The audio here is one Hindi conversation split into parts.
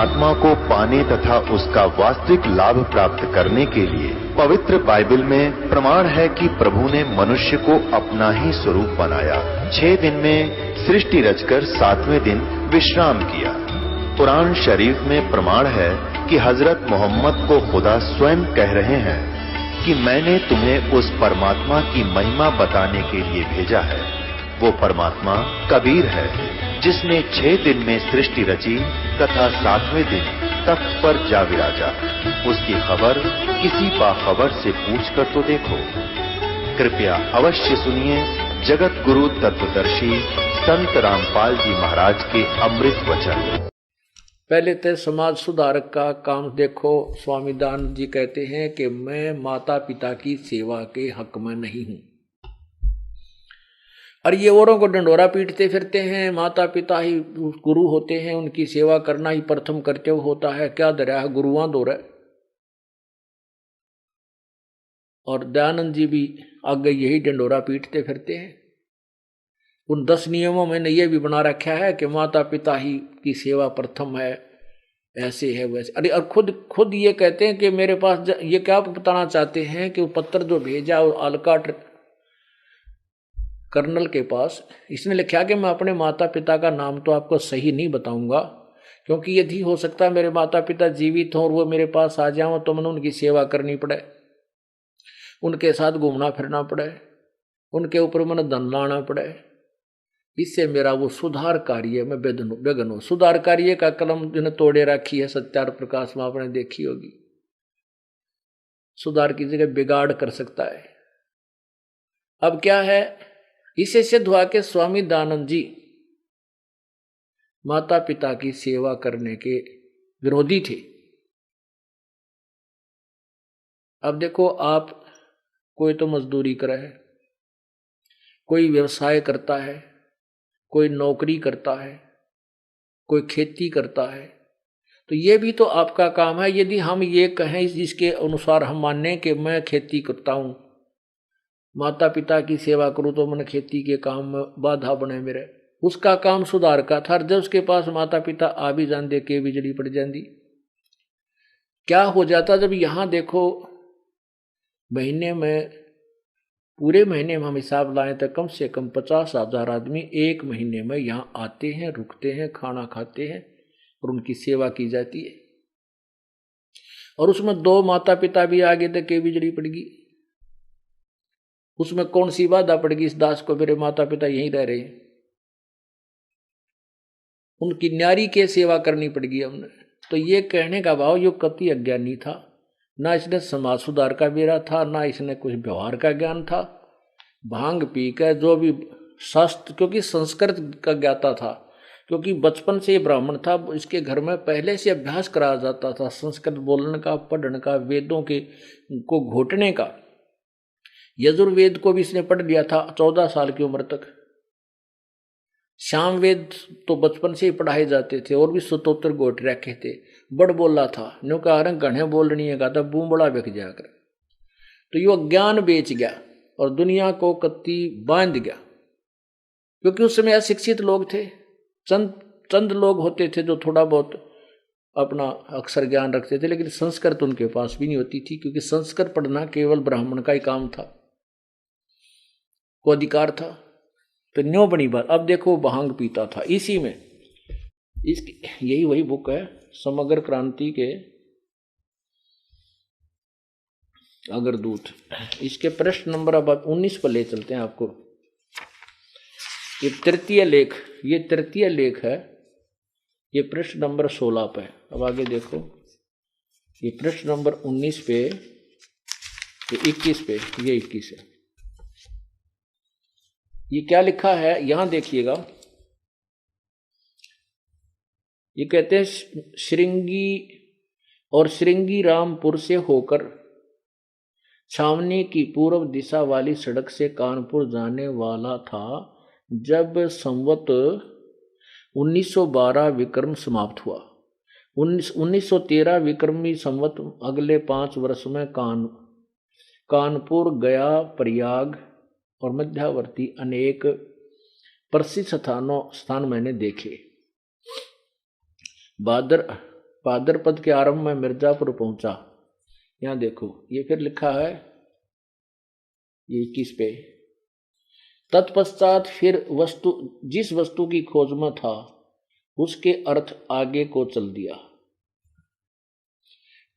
परमात्मा को पाने तथा उसका वास्तविक लाभ प्राप्त करने के लिए पवित्र बाइबल में प्रमाण है कि प्रभु ने मनुष्य को अपना ही स्वरूप बनाया। 6 दिन में सृष्टि रचकर 7वें दिन विश्राम किया। कुरान शरीफ में प्रमाण है कि हजरत मोहम्मद को खुदा स्वयं कह रहे हैं कि मैंने तुम्हें उस परमात्मा की महिमा बताने के लिए भेजा है। वो परमात्मा कबीर है जिसने 6 दिन में सृष्टि रची तथा 7वें दिन तख्त पर जा विराजा। उसकी खबर किसी बाखबर से पूछकर तो देखो। कृपया अवश्य सुनिए जगत गुरु तत्वदर्शी संत रामपाल जी महाराज के अमृत वचन। पहले तो समाज सुधारक का काम देखो। स्वामी दयानंद जी कहते हैं कि मैं माता पिता की सेवा के हक में नहीं हूं। और ये औरों को डंडोरा पीटते फिरते हैं, माता पिता ही गुरु होते हैं, उनकी सेवा करना ही प्रथम कर्तव्य होता है। क्या दरिया है, गुरुआं दो रहे। और दयानंद जी भी आगे यही डंडोरा पीटते फिरते हैं। उन 10 नियमों में ये भी बना रखा है कि माता पिता ही की सेवा प्रथम है, ऐसे है वैसे। अरे और खुद ये कहते हैं कि मेरे पास ये क्या बताना चाहते हैं कि वो पत्र जो भेजा वो आलकाट कर्नल के पास, इसने लिखा कि मैं अपने माता पिता का नाम तो आपको सही नहीं बताऊंगा, क्योंकि यदि हो सकता है मेरे माता पिता जीवित हों और वो मेरे पास आ जाओ तो मैंने उनकी सेवा करनी पड़े, उनके साथ घूमना फिरना पड़े, उनके ऊपर मैंने धन लाना पड़े। इससे मेरा वो सुधार कार्य में बेगन हो। सुधार कार्य का कलम जिन्हें तोड़े रखी है सत्यार प्रकाश में, आपने देखी होगी। सुधार की जगह बिगाड़ कर सकता है। अब क्या है, इसे सिद्ध हुआ के स्वामी दयानंद जी माता पिता की सेवा करने के विरोधी थे। अब देखो, आप कोई तो मजदूरी करे है, कोई व्यवसाय करता है, कोई नौकरी करता है, कोई खेती करता है, तो ये भी तो आपका काम है। यदि हम ये कहें जिसके अनुसार हम माने कि मैं खेती करता हूं, माता पिता की सेवा करूं, तो मैंने खेती के काम में बाधा बने मेरे। उसका काम सुधार का था। जब उसके पास माता पिता आ भी जाते के बिजली पड़ जाती। क्या हो जाता, जब यहां देखो महीने में, पूरे महीने में हम हिसाब लाएं तो कम से कम 50,000 आदमी एक महीने में यहाँ आते हैं, रुकते हैं, खाना खाते हैं और उनकी सेवा की जाती है। और उसमें 2 माता पिता भी आगे तक के बिजली पड़गी। उसमें कौन सी बाधा पड़गी इस दास को, मेरे माता पिता यहीं रह रहे हैं, उनकी न्यारी के सेवा करनी पड़गी हमने। तो ये कहने का भाव यो कति अज्ञानी था। ना इसने समाज सुधार का बेरा था, ना इसने कुछ व्यवहार का ज्ञान था। भांग पी कर जो भी शास्त्र, क्योंकि संस्कृत का ज्ञाता था, क्योंकि बचपन से ब्राह्मण था, इसके घर में पहले से अभ्यास कराया जाता था संस्कृत बोलने का, पढ़ने का, वेदों के को घोटने का। यजुर्वेद को भी इसने पढ़ लिया था 14 साल की उम्र तक। श्याम वेद तो बचपन से ही पढ़ाए जाते थे, और भी स्तोत्र घोट रखे थे। बड़ बोला था, न्यू कहा घने बोलनी है, कहा बूम बड़ा बिक जाकर। तो यो ज्ञान बेच गया और दुनिया को कत्ती बांध गया, क्योंकि उस समय अशिक्षित लोग थे। चंद लोग होते थे जो थोड़ा बहुत अपना अक्षर ज्ञान रखते थे, लेकिन संस्कृत उनके पास भी नहीं होती थी, क्योंकि संस्कृत पढ़ना केवल ब्राह्मण का ही काम था, को अधिकार था। तो न्यो बनी बात। अब देखो, भांग पीता था। इसी में यही वही बुक है समग्र क्रांति के अग्रदूत। इसके प्रश्न नंबर अब 19 पर ले चलते हैं आपको। ये तृतीय लेख है। ये प्रश्न नंबर 16 पे। अब आगे देखो, ये प्रश्न नंबर 19 पे, ये 21 पे, ये 21 है। ये क्या लिखा है यहां देखिएगा। ये कहते हैं श्रृंगी रामपुर से होकर छावनी की पूर्व दिशा वाली सड़क से कानपुर जाने वाला था, जब संवत 1912 विक्रम समाप्त हुआ। 1913 विक्रमी संवत अगले 5 वर्ष में कानपुर, गया, प्रयाग और मध्यावर्ती अनेक प्रसिद्ध स्थान मैंने देखे। भाद्रपद के आरंभ में मिर्जापुर पहुंचा। यहां देखो ये फिर लिखा है ये 21 पे। तत्पश्चात फिर जिस वस्तु की खोज में था उसके अर्थ आगे को चल दिया।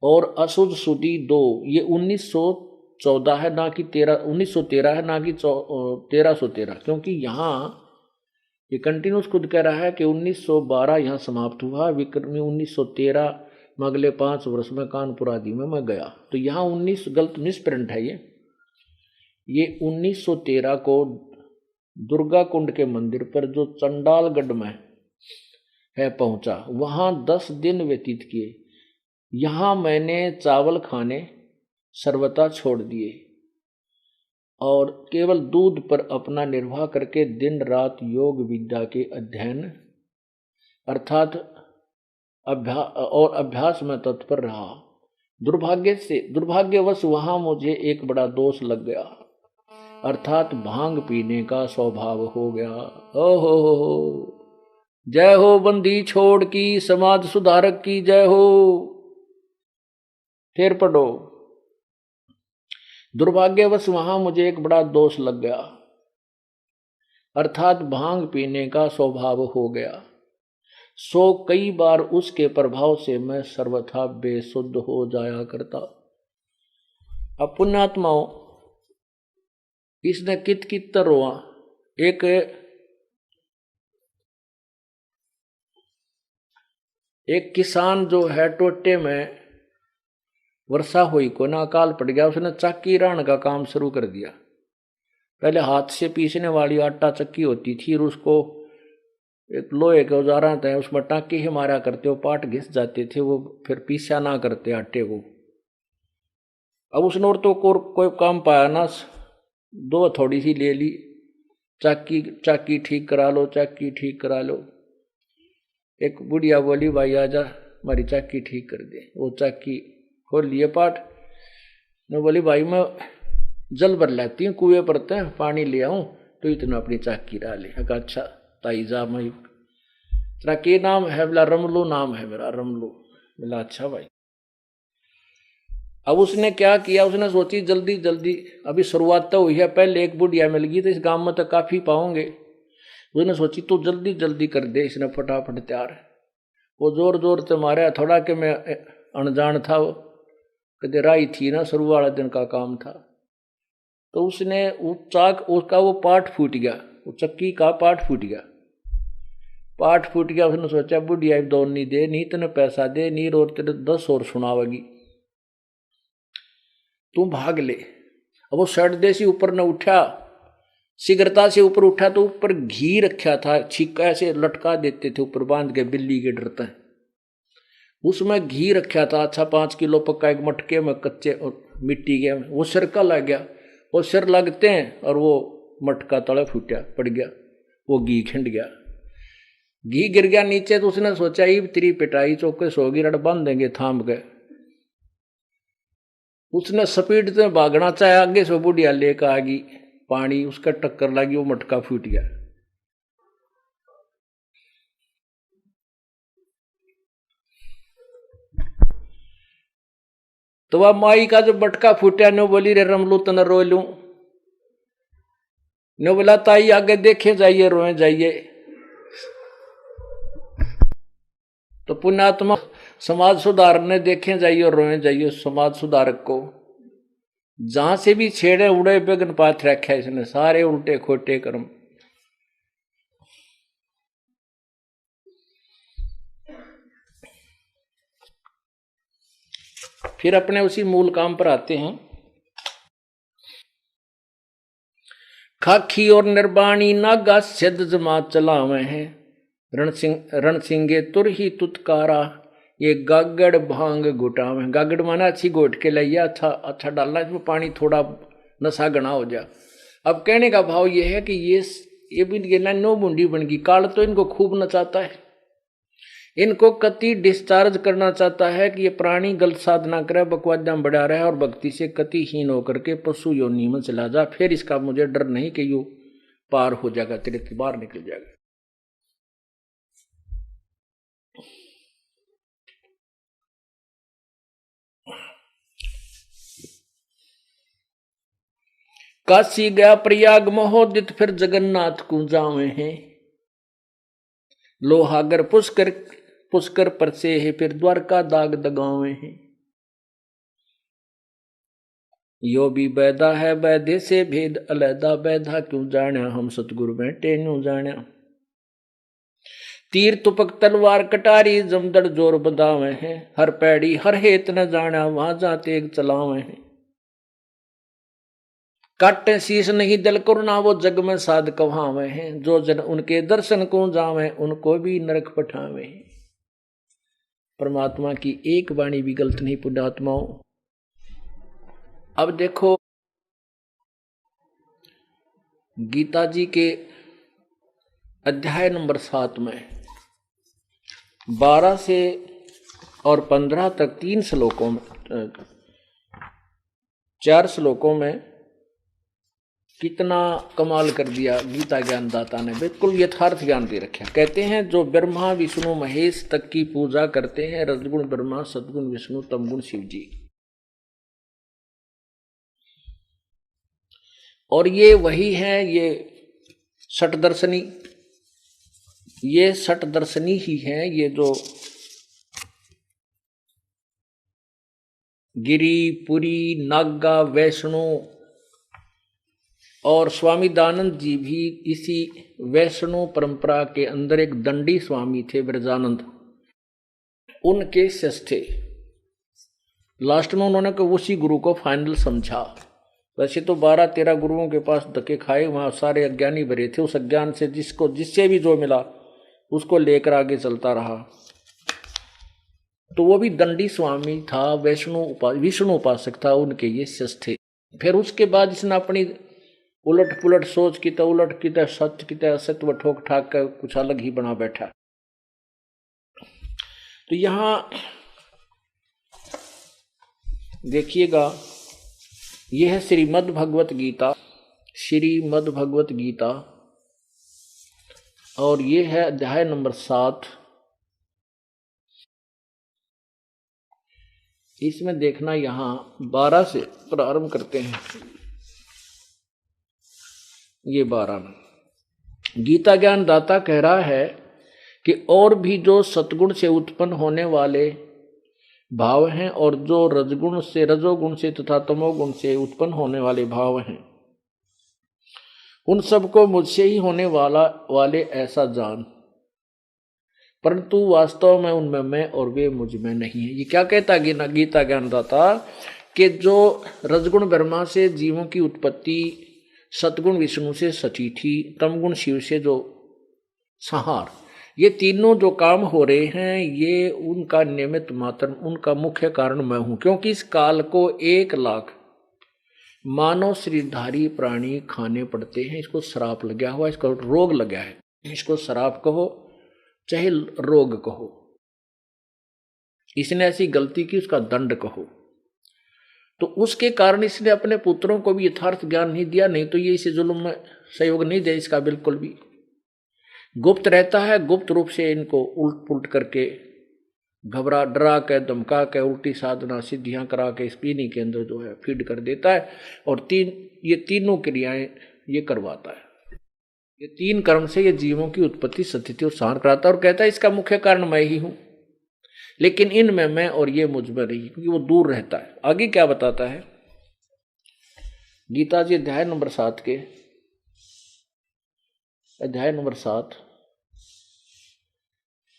और अशुद्ध शुद्धि 2 ये 1914 है ना कि 1913 है ना कि 1313, क्योंकि यहाँ ये कंटिन्यूस खुद कह रहा है कि 1912 यहाँ समाप्त हुआ, विक्रमी 1913 में अगले 5 वर्ष में कानपुर आदि में मैं गया। तो यहाँ 19 गलत मिसप्रिंट है ये 1913 को दुर्गा कुंड के मंदिर पर जो चंडालगढ़ में है पहुंचा, वहां 10 दिन व्यतीत किए। यहाँ मैंने चावल खाने सर्वथा छोड़ दिए और केवल दूध पर अपना निर्वाह करके दिन रात योग विद्या के अध्ययन अर्थात अभ्यास में तत्पर रहा। दुर्भाग्यवश वहां मुझे एक बड़ा दोष लग गया, अर्थात भांग पीने का स्वभाव हो गया। ओहो, जय हो बंदी छोड़ की, समाज सुधारक की जय हो। फिर पढ़ो, दुर्भाग्यवश वहां मुझे एक बड़ा दोष लग गया, अर्थात भांग पीने का स्वभाव हो गया। सो कई बार उसके प्रभाव से मैं सर्वथा बेसुद्ध हो जाया करता। अब पुण्यात्माओं, इसने कित रोआ। एक किसान जो है टोटे में वर्षा हुई को ना अकाल पड़ गया, उसने चक्की राण का काम शुरू कर दिया। पहले हाथ से पीसने वाली आटा चक्की होती थी और उसको एक लोहे के औजार आते हैं उसमें टाँके ही मारा करते, वो पाट घिस जाते थे, वो फिर पीसा ना करते आटे को। अब उसने और तो कोई काम पाया ना, 2 थोड़ी सी ले ली, चक्की ठीक करा लो, चक्की ठीक करा लो। एक बुढ़िया बोली भाई आजा हमारी चक्की ठीक कर दे। वो चक्की खोल लिए पाट ने, बोली भाई मैं जल भर लेती हूँ कुएं पर पानी ले आऊं तो इतना अपनी चक्की डाले। अच्छा ताई जा, मैं तेरा के नाम है? बोला रमलू नाम है मेरा, रमलू। बोला अच्छा भाई। अब उसने क्या किया, उसने सोची जल्दी जल्दी, अभी शुरुआत तो हुई है, पहले एक बुढ़िया मिल गई तो इस गांव में तो काफी पाओगे। उसने सोची तो जल्दी जल्दी कर दे, इसने फटाफट तैयार। वो जोर जोर से मारा, थोड़ा कि मैं अनजान था, वो कदे राई थी ना, शुरू वाला दिन का काम था। तो उसने उसका वो पार्ट फूट गया, वो चक्की का पार्ट फूट गया। उसने सोचा बुढ़िया दौड़ नहीं दे, नहीं तेने पैसा दे, नहीं और तेरे 10 और सुनावेगी, तू भाग ले। अब वो सड़ देसी ऊपर न उठा, शीघ्रता से ऊपर उठा तो ऊपर घी रखा था, छिक्का ऐसे लटका देते थे ऊपर बांध के, बिल्ली के डरते हैं। उसमें घी रखा था, अच्छा 5 किलो पक्का, एक मटके में कच्चे मिट्टी के, वो सिर का लग गया। वो सिर लगते हैं और वो मटका तले फूटा पड़ गया, वो घी खिंड गया, घी गिर गया नीचे। तो उसने सोचा ये तेरी पिटाई चौके सोगी, रड़ बांध देंगे थाम के। उसने स्पीड से भागना चाहे, आगे से बुढ़िया लेकर आ गई, पानी उसका टक्कर लगी, वो मटका फूट गया। तो वह माई का जो मटका फूटा, नो बोली रे रमलू तन रो लूं, नो बोला ताई आगे देखे जाइए, रोए जाइए। तो पुण्यात्मा समाज सुधारने देखे जाइए और रोए जाइए। समाज सुधारक को जहां से भी छेड़े उड़े बेगन पाथ रखा है इसने, सारे उल्टे खोटे कर्म। फिर अपने उसी मूल काम पर आते हैं। खाखी और निर्बाणी नागा सिद्ध जमात चलावे हैं, रणसिंगे तुर ही तुतकारा, ये गागड़ भांग घुटावे। गागड़ माना अच्छी घोट के लिया, अच्छा डालना, इसमें पानी थोड़ा नशा गना हो जा। अब कहने का भाव ये है कि ये भी नो बूंदी बन गई, काल तो इनको खूब नचाता है, इनको कति डिस्चार्ज करना चाहता है कि ये प्राणी गलत साधना करे, बकवादा बढ़ा रहे और भक्ति से कति हीन होकर के पशु योनि में चला जा। फिर इसका मुझे डर नहीं कि यू पार हो जाएगा, तेरे से बाहर निकल जाएगा। काशी गया प्रयाग महोदित, फिर जगन्नाथ को जावे हैं। लोहागर पुष्कर पुष्कर परसे है, फिर द्वारका दाग दगावे हैं। यो भी बैदा है बैदे से भेद अलैदा, बैधा क्यों जाण्या हम सतगुरु बैठे न्यू जाण्या। तीर तुपक तलवार कटारी, जमदड़ जोर बदावे हैं। हर पैड़ी हर हेत न जाण्या, वहां जा तेग चलावे हैं। काटे शीश नहीं दल करुणा, वो जग में साध कहावे हैं। जो जन उनके दर्शन को जावे, उनको भी नरक पठावे हैं। परमात्मा की एक वाणी भी गलत नहीं पुण्यात्माओं। अब देखो गीता जी के अध्याय नंबर 7 में 12 से और 15 तक 3 श्लोकों में 4 श्लोकों में कितना कमाल कर दिया गीता ज्ञानदाता ने। बिल्कुल यथार्थ ज्ञान दे रखा। कहते हैं जो ब्रह्मा विष्णु महेश तक की पूजा करते हैं, रजगुण ब्रह्मा सदगुण विष्णु तमगुण शिव जी, और ये वही है, ये षटदर्शनी, ये षटदर्शनी ही है। ये जो गिरी पुरी नागा वैष्णो, और स्वामी दानंद जी भी इसी वैष्णो परंपरा के अंदर एक दंडी स्वामी थे ब्रजानंद, उनके शिष्य थे। लास्ट में उन्होंने उसी गुरु को फाइनल समझा। वैसे तो 12-13 गुरुओं के पास धक्के खाए, वहां सारे अज्ञानी भरे थे। उस अज्ञान से जिससे भी जो मिला उसको लेकर आगे चलता रहा। तो वो भी दंडी स्वामी था, विष्णु उपासक था, उनके ये शिष्य थे। फिर उसके बाद इसने अपनी उलट पुलट सोच की, तो उलट की तरह सत्य की तरह असत्य ठोक ठाक कर कुछ अलग ही बना बैठा। तो यहां देखिएगा, यह है श्रीमद् भगवत गीता, श्रीमद् भगवत गीता, और ये है अध्याय नंबर 7। इसमें देखना, यहां 12 से प्रारंभ करते हैं। ये 12 में गीता ज्ञान दाता कह रहा है कि और भी जो सतगुण से उत्पन्न होने वाले भाव हैं, और जो रजगुण से रजोगुण से तथा तमोगुण से उत्पन्न होने वाले भाव हैं, उन सबको मुझसे ही होने वाले ऐसा जान, परंतु वास्तव में उनमें मैं और वे मुझ में नहीं है। ये क्या कहता गीता ज्ञानदाता कि जो रजगुण ब्रह्मा से जीवों की उत्पत्ति, सतगुण विष्णु से सची थी, तमगुण शिव से जो संहार, ये तीनों जो काम हो रहे हैं, ये उनका निमित्त मात्र, उनका मुख्य कारण मैं हूं। क्योंकि इस काल को 1 लाख मानव शरीरधारी प्राणी खाने पड़ते हैं। इसको श्राप लगा हुआ, इसको रोग लगा है। इसको श्राप कहो चाहे रोग कहो, इसने ऐसी गलती की, उसका दंड कहो। तो उसके कारण इसने अपने पुत्रों को भी यथार्थ ज्ञान नहीं दिया। नहीं तो ये इसे जुल्म में सहयोग नहीं दे इसका, बिल्कुल भी गुप्त रहता है। गुप्त रूप से इनको उल्ट पुलट करके, घबरा डरा के, धमका के, उल्टी साधना सिद्धियां करा के स्क्रीनिंग के अंदर जो है फीड कर देता है। और ये तीनों क्रियाएं ये करवाता है। ये 3 कर्म से ये जीवों की उत्पत्ति, स्थिति और संहार कराता है। और कहता है इसका मुख्य कारण मैं ही हूं, लेकिन इनमें मैं और ये मुझ में नहीं, क्योंकि वो दूर रहता है। आगे क्या बताता है गीता जी अध्याय नंबर 7 के, अध्याय नंबर 7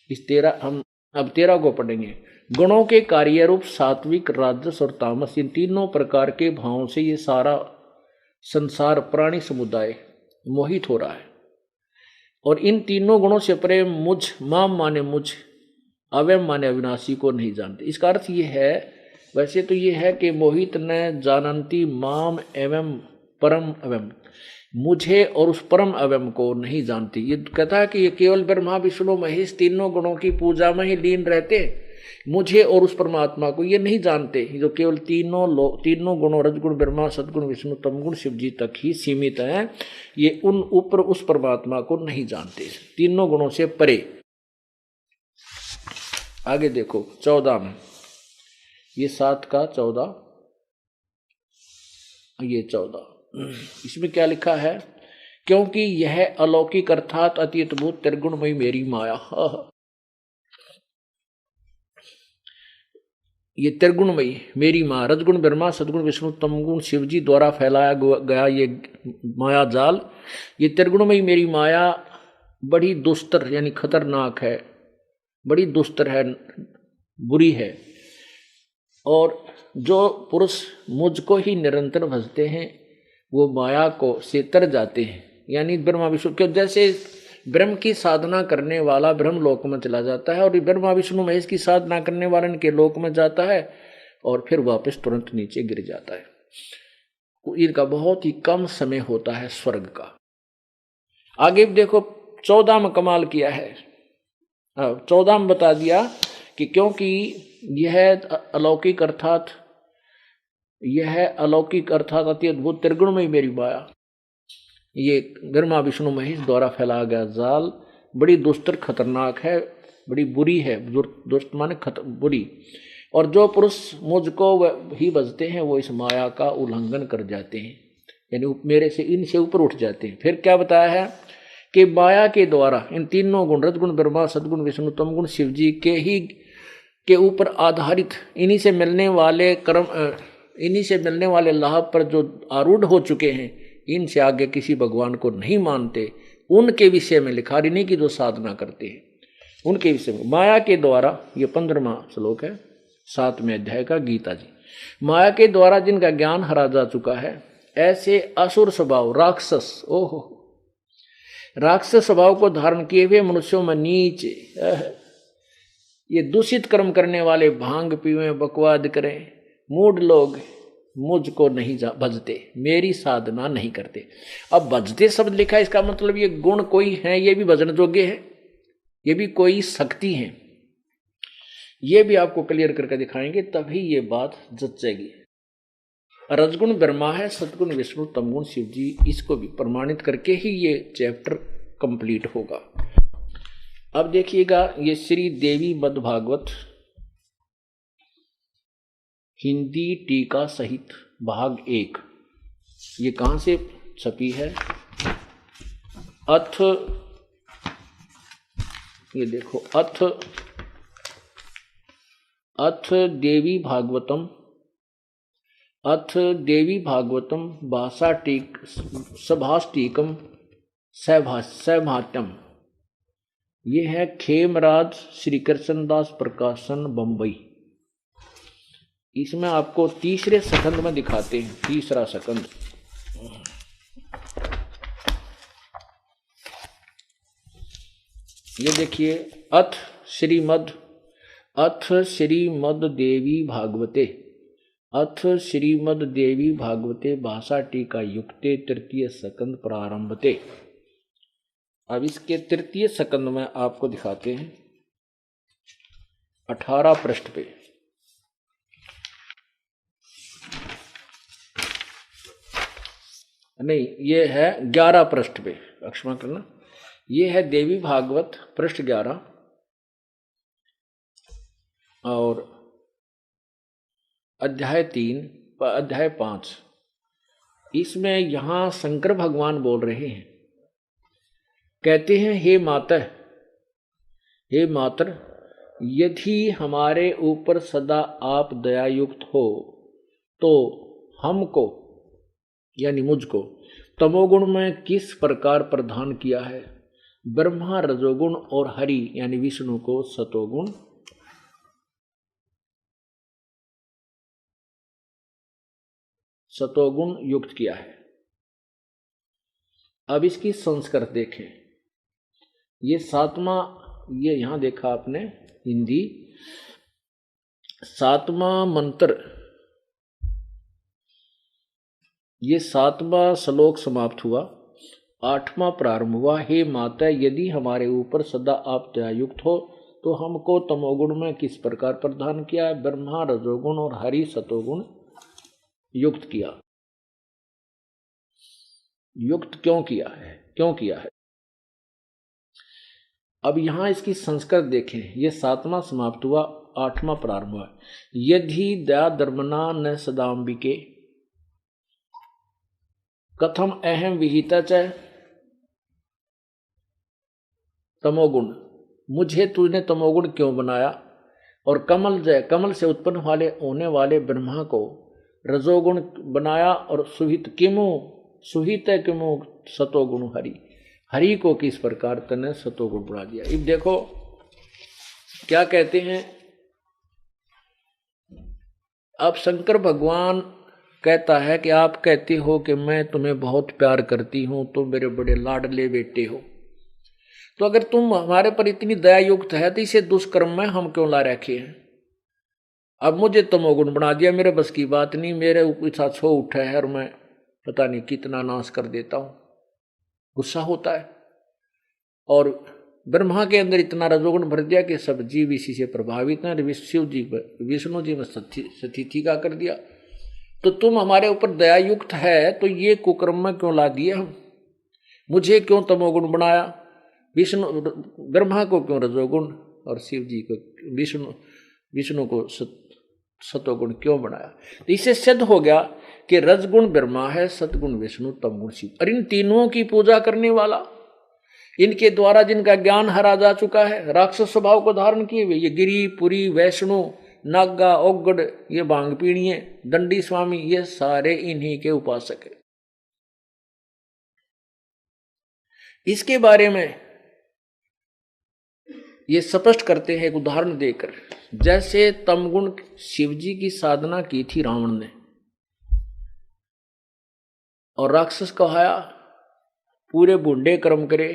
इस 13, हम अब 13 को पढ़ेंगे। गुणों के कार्य रूप सात्विक, राजस और तामस, इन तीनों प्रकार के भावों से ये सारा संसार प्राणी समुदाय मोहित हो रहा है। और इन तीनों गुणों से परे मुझ, माम माने मुझ, अवयम माने अविनाशी को नहीं जानते। इसका अर्थ ये है, वैसे तो ये है कि मोहित न जानंती माम एवं परम अवयम, मुझे और उस परम अवयम को नहीं जानती। ये कहता है कि ये केवल ब्रह्मा विष्णु महेश तीनों गुणों की पूजा में ही लीन रहते, मुझे और उस परमात्मा को ये नहीं जानते। जो केवल तीनों गुणों, रजगुण ब्रह्मा सदगुण विष्णु तमगुण शिव जी तक ही सीमित हैं, ये उन ऊपर उस परमात्मा को नहीं जानते, तीनों गुणों से परे। आगे देखो 14 में, ये 7 का 14, ये 14 इसमें क्या लिखा है, क्योंकि यह अलौकिक अर्थात अति अद्भुत त्रिगुणमयी मेरी माया, ये त्रिगुणमयी मेरी माँ, रजगुण ब्रह्मा, सदगुण विष्णु, तमगुण शिवजी द्वारा फैलाया गया ये माया जाल, ये त्रिगुणमयी मेरी माया बड़ी दुस्तर यानी खतरनाक है, बड़ी दुस्तर है, बुरी है। और जो पुरुष मुझको ही निरंतर भजते हैं वो माया को से तर जाते हैं, यानी ब्रह्मा विष्णु क्यों, जैसे ब्रह्म की साधना करने वाला ब्रह्म लोक में चला जाता है और ब्रह्मा विष्णु महेश की साधना करने वाला इनके लोक में जाता है और फिर वापस तुरंत नीचे गिर जाता है। इनका बहुत ही कम समय होता है स्वर्ग का। आगे देखो 14 में कमाल किया है, 14 में बता दिया कि क्योंकि यह अलौकिक अर्थात अति अद्भुत त्रिगुणमयी मेरी माया, ये ब्रह्मा विष्णु महेश द्वारा फैलाया गया जाल बड़ी दुस्तर खतरनाक है, बड़ी बुरी है, दुष्ट माने बुरी। और जो पुरुष मुझको ही भजते हैं वो इस माया का उल्लंघन कर जाते हैं, यानी मेरे से इनसे ऊपर उठ जाते हैं। फिर क्या बताया है कि माया के द्वारा इन तीनों गुण रजगुण ब्रह्मा, सदगुण विष्णु, तमगुण शिवजी के ऊपर आधारित इन्हीं से मिलने वाले कर्म, इन्हीं से मिलने वाले लाभ पर जो आरूढ़ हो चुके हैं, इनसे आगे किसी भगवान को नहीं मानते, उनके विषय में लिखा, इन्हीं की जो साधना करते हैं उनके विषय में माया के द्वारा, ये 15वां श्लोक है 7वें अध्याय का गीता जी, माया के द्वारा जिनका ज्ञान हरा जा चुका है, ऐसे असुर स्वभाव राक्षस, ओहो राक्षस स्वभाव को धारण किए हुए मनुष्यों में नीच, ये दूषित कर्म करने वाले, भांग पीवें, बकवाद करें, मूढ़ लोग मुझको नहीं भजते, मेरी साधना नहीं करते। अब भजते शब्द लिखा है, इसका मतलब ये गुण कोई है, ये भी भजन योग्य है, ये भी कोई शक्ति है, ये भी आपको क्लियर करके दिखाएंगे, तभी ये बात जचेगी। रजगुण ब्रह्मा है, सदगुण विष्णु, तमगुण शिव जी, इसको भी प्रमाणित करके ही ये चैप्टर कंप्लीट होगा। अब देखिएगा, ये श्री देवी मद भागवत हिंदी टीका सहित भाग 1, ये कहाँ से छपी है, अथ, ये देखो अथ देवी भागवतम भाषा टीक सभाष टीकम सैभाट्यम, ये है खेमराज श्री कृष्णदास प्रकाशन बंबई। इसमें आपको तीसरे सेकंड में दिखाते हैं, तीसरा सेकंड, ये देखिए, अथ श्रीमद देवी भागवते भाषा टीका युक्ते तृतीय सकंद प्रारंभते। अब इसके तृतीय सकंद में आपको दिखाते हैं 18 पृष्ठ पे, नहीं ये है 11 पृष्ठ पे, क्षमा करना, ये है देवी भागवत पृष्ठ 11 और अध्याय 5। इसमें यहां शंकर भगवान बोल रहे हैं, कहते हैं, हे मातर यदि हमारे ऊपर सदा आप दयायुक्त हो तो हमको यानी मुझको तमोगुण में किस प्रकार प्रदान किया है, ब्रह्मा रजोगुण और हरि यानी विष्णु को सतोगुण युक्त किया है। अब इसकी संस्कृत देखें, ये 7वां, ये यहां देखा आपने हिंदी, 7वां मंत्र, ये 7वां श्लोक समाप्त हुआ, 8वां प्रारंभ हुआ, हे माता यदि हमारे ऊपर सदा आप दयायुक्त हो तो हमको तमोगुण में किस प्रकार प्रदान किया, ब्रह्मा रजोगुण और हरि सतोगुण युक्त किया। युक्त क्यों किया है? अब यहां इसकी संस्कृत देखें, ये 7वां समाप्त हुआ, 8वां प्रारंभ हुआ, यदि दया धर्मना न सदाम्बिके, कथम अहम विहिता च तमोगुण, मुझे तूने तमोगुण क्यों बनाया। और कमल से उत्पन्न होने वाले ब्रह्मा को रजोगुण बनाया। और सुहित किमु सतोगुण हरि को किस प्रकार तने सतोगुण बना दिया। अब देखो क्या कहते हैं। अब शंकर भगवान कहता है कि आप कहते हो कि मैं तुम्हें बहुत प्यार करती हूं, तुम मेरे बड़े लाडले बेटे हो, तो अगर तुम हमारे पर इतनी दया युक्त है तो इसे दुष्कर्म में हम क्यों ला रखे हैं। अब मुझे तमोगुण बना दिया, मेरे बस की बात नहीं, मेरे ऊपर छो उठा है और मैं पता नहीं कितना नाश कर देता हूं। गुस्सा होता है और ब्रह्मा के अंदर इतना रजोगुण भर दिया कि सब जीव इसी से प्रभावित हैं। विष्णु जी में स्थिति का कर दिया। तो तुम हमारे ऊपर दया युक्त है तो ये कुकर्म में क्यों ला दिए हम, मुझे क्यों तमोगुण बनाया, ब्रह्मा को क्यों रजोगुण और शिव जी को विष्णु को सतोगुण क्यों बनाया। तो इससे सिद्ध हो गया कि रजगुण ब्रह्मा है, सतगुण विष्णु, तमगुण शिव। और इन तीनों की पूजा करने वाला, इनके द्वारा जिनका ज्ञान हरा जा चुका है, राक्षस स्वभाव को धारण किए हुए, ये गिरी पुरी वैष्णु नागा ओगड़, ये भांग पीणिये दंडी स्वामी, ये सारे इन्हीं के उपासक है। इसके बारे में ये स्पष्ट करते हैं एक उदाहरण देकर। जैसे तमगुण शिवजी की साधना की थी रावण ने और राक्षस कहाया, पूरे बूढ़े कर्म करे,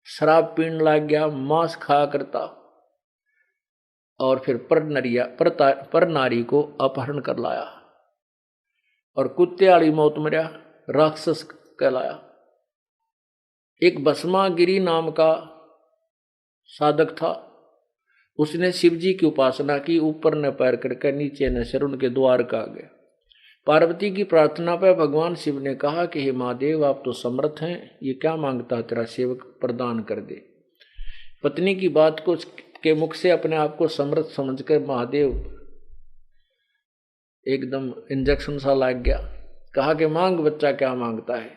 शराब पीने लग गया, मांस खाया करता और फिर पर नारी को अपहरण कर लाया और कुत्ते वाली मौत मरिया, राक्षस कहलाया। एक भस्मागिरी नाम का साधक था, उसने शिवजी की उपासना की, ऊपर न पैर करके नीचे न सिर, उनके द्वार का गया। पार्वती की प्रार्थना पर भगवान शिव ने कहा कि हे महादेव आप तो समर्थ हैं, ये क्या मांगता है तेरा सेवक प्रदान कर दे। पत्नी की बात को के मुख से अपने आप को समर्थ समझकर महादेव एकदम इंजेक्शन सा लग गया। कहा कि मांग बच्चा, क्या मांगता है।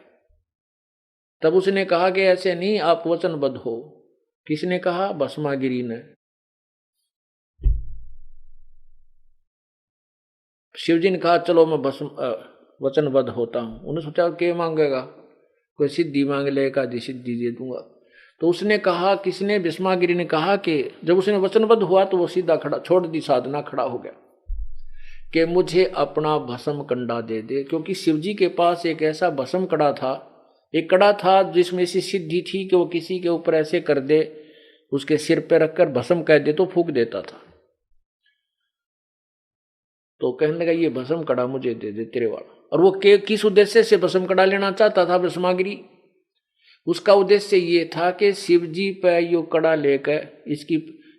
तब उसने कहा कि ऐसे नहीं, आप वचनबद्ध हो। किसने कहा? भस्मागिरी ने। शिवजी ने कहा चलो मैं वचनबद्ध होता हूं। उन्होंने सोचा क्या मांगेगा, कोई सिद्धि मांग ले, एकाधी सिद्धि दे दूंगा। तो उसने कहा, किसने? भस्मागिरी ने कहा कि जब उसने वचनबद्ध हुआ तो वो सीधा खड़ा, छोड़ दी साधना, खड़ा हो गया कि मुझे अपना भस्म कंडा दे दे। क्योंकि शिवजी के पास एक ऐसा भस्म कड़ा था, एक कड़ा था जिसमें ऐसी सिद्धि थी कि वो किसी के ऊपर ऐसे कर दे, उसके सिर पे रखकर भस्म कह दे तो फूंक देता था। तो कहने लगा ये भस्म कड़ा मुझे दे दे तेरे वाला। और वो किस उद्देश्य से भस्म कड़ा लेना चाहता था भस्मागिरी? उसका उद्देश्य ये था कि शिवजी पे यो कड़ा लेकर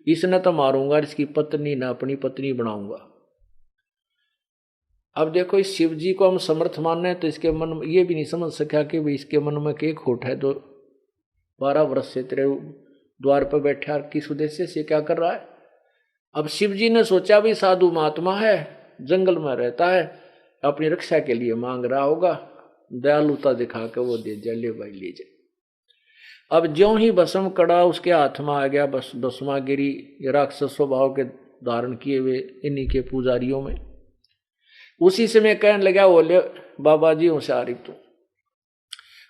इसने तो मारूंगा, इसकी पत्नी ना अपनी पत्नी बनाऊंगा। अब देखो, इस शिवजी को हम समर्थ मानने हैं तो इसके मन में ये भी नहीं समझ सका कि भाई इसके मन में क्या खोट है। तो 12 वर्ष से तेरे द्वार पर बैठा, किस उद्देश्य से क्या कर रहा है। अब शिवजी ने सोचा भी साधु महात्मा है, जंगल में रहता है, अपनी रक्षा के लिए मांग रहा होगा, दयालुता दिखा के वो दे दिया, ले भाई ले जा। अब ज्यों ही भस्म कड़ा उसके हाथ में आ गया, बस भस्मागिरी राक्षस स्वभाव के धारण किए हुए इन्हीं के पुजारियों में, उसी समय कहने लगा, बोले बाबा जी होशियारी तू,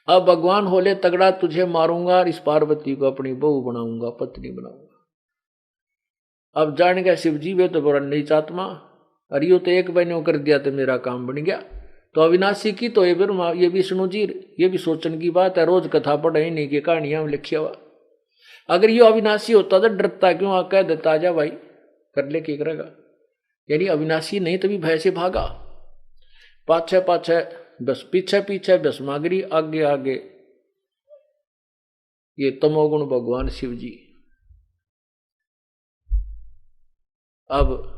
अब भगवान होले तगड़ा, तुझे मारूंगा और इस पार्वती को अपनी बहू बनाऊंगा, पत्नी बनाऊंगा। अब जान गया शिवजी वे तो बड़ा नीच आत्मा, अरे यो तो एक बहनों कर दिया तो मेरा काम बन गया। तो अविनाशी की तो ये विष्णु जी, ये भी सोचने की बात है, रोज कथा पढ़े नहीं की कहानियां में लिखिया हुआ। अगर ये अविनाशी होता तो डरता क्यों, आ कह देता जा भाई कर ले, क्या करेगा। यानी अविनाशी नहीं तभी भय से भागा, पाछे पाछे बस पीछे पीछे भस्मागिरी, आगे आगे ये तमोगुण भगवान शिव जी। अब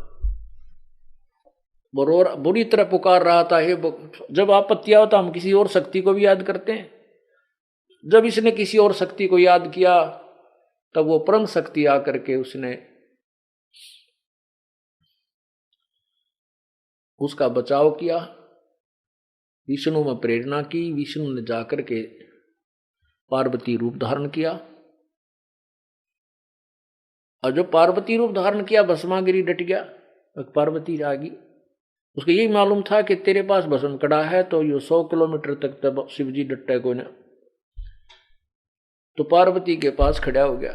बुरी तरह पुकार रहा था, हे जब आपत्ति हो तो हम किसी और शक्ति को भी याद करते हैं। जब इसने किसी और शक्ति को याद किया तब वो परम शक्ति आकर के उसने उसका बचाव किया विष्णु में प्रेरणा की, विष्णु ने जाकर के पार्वती रूप धारण किया। और जो पार्वती रूप धारण किया, भस्मागिरी डट गया, पार्वती आ गई। उसको यही मालूम था कि तेरे पास भस्म कड़ा है, तो ये 100 किलोमीटर तक तब शिवजी डटे को ना, तो पार्वती के पास खड़ा हो गया।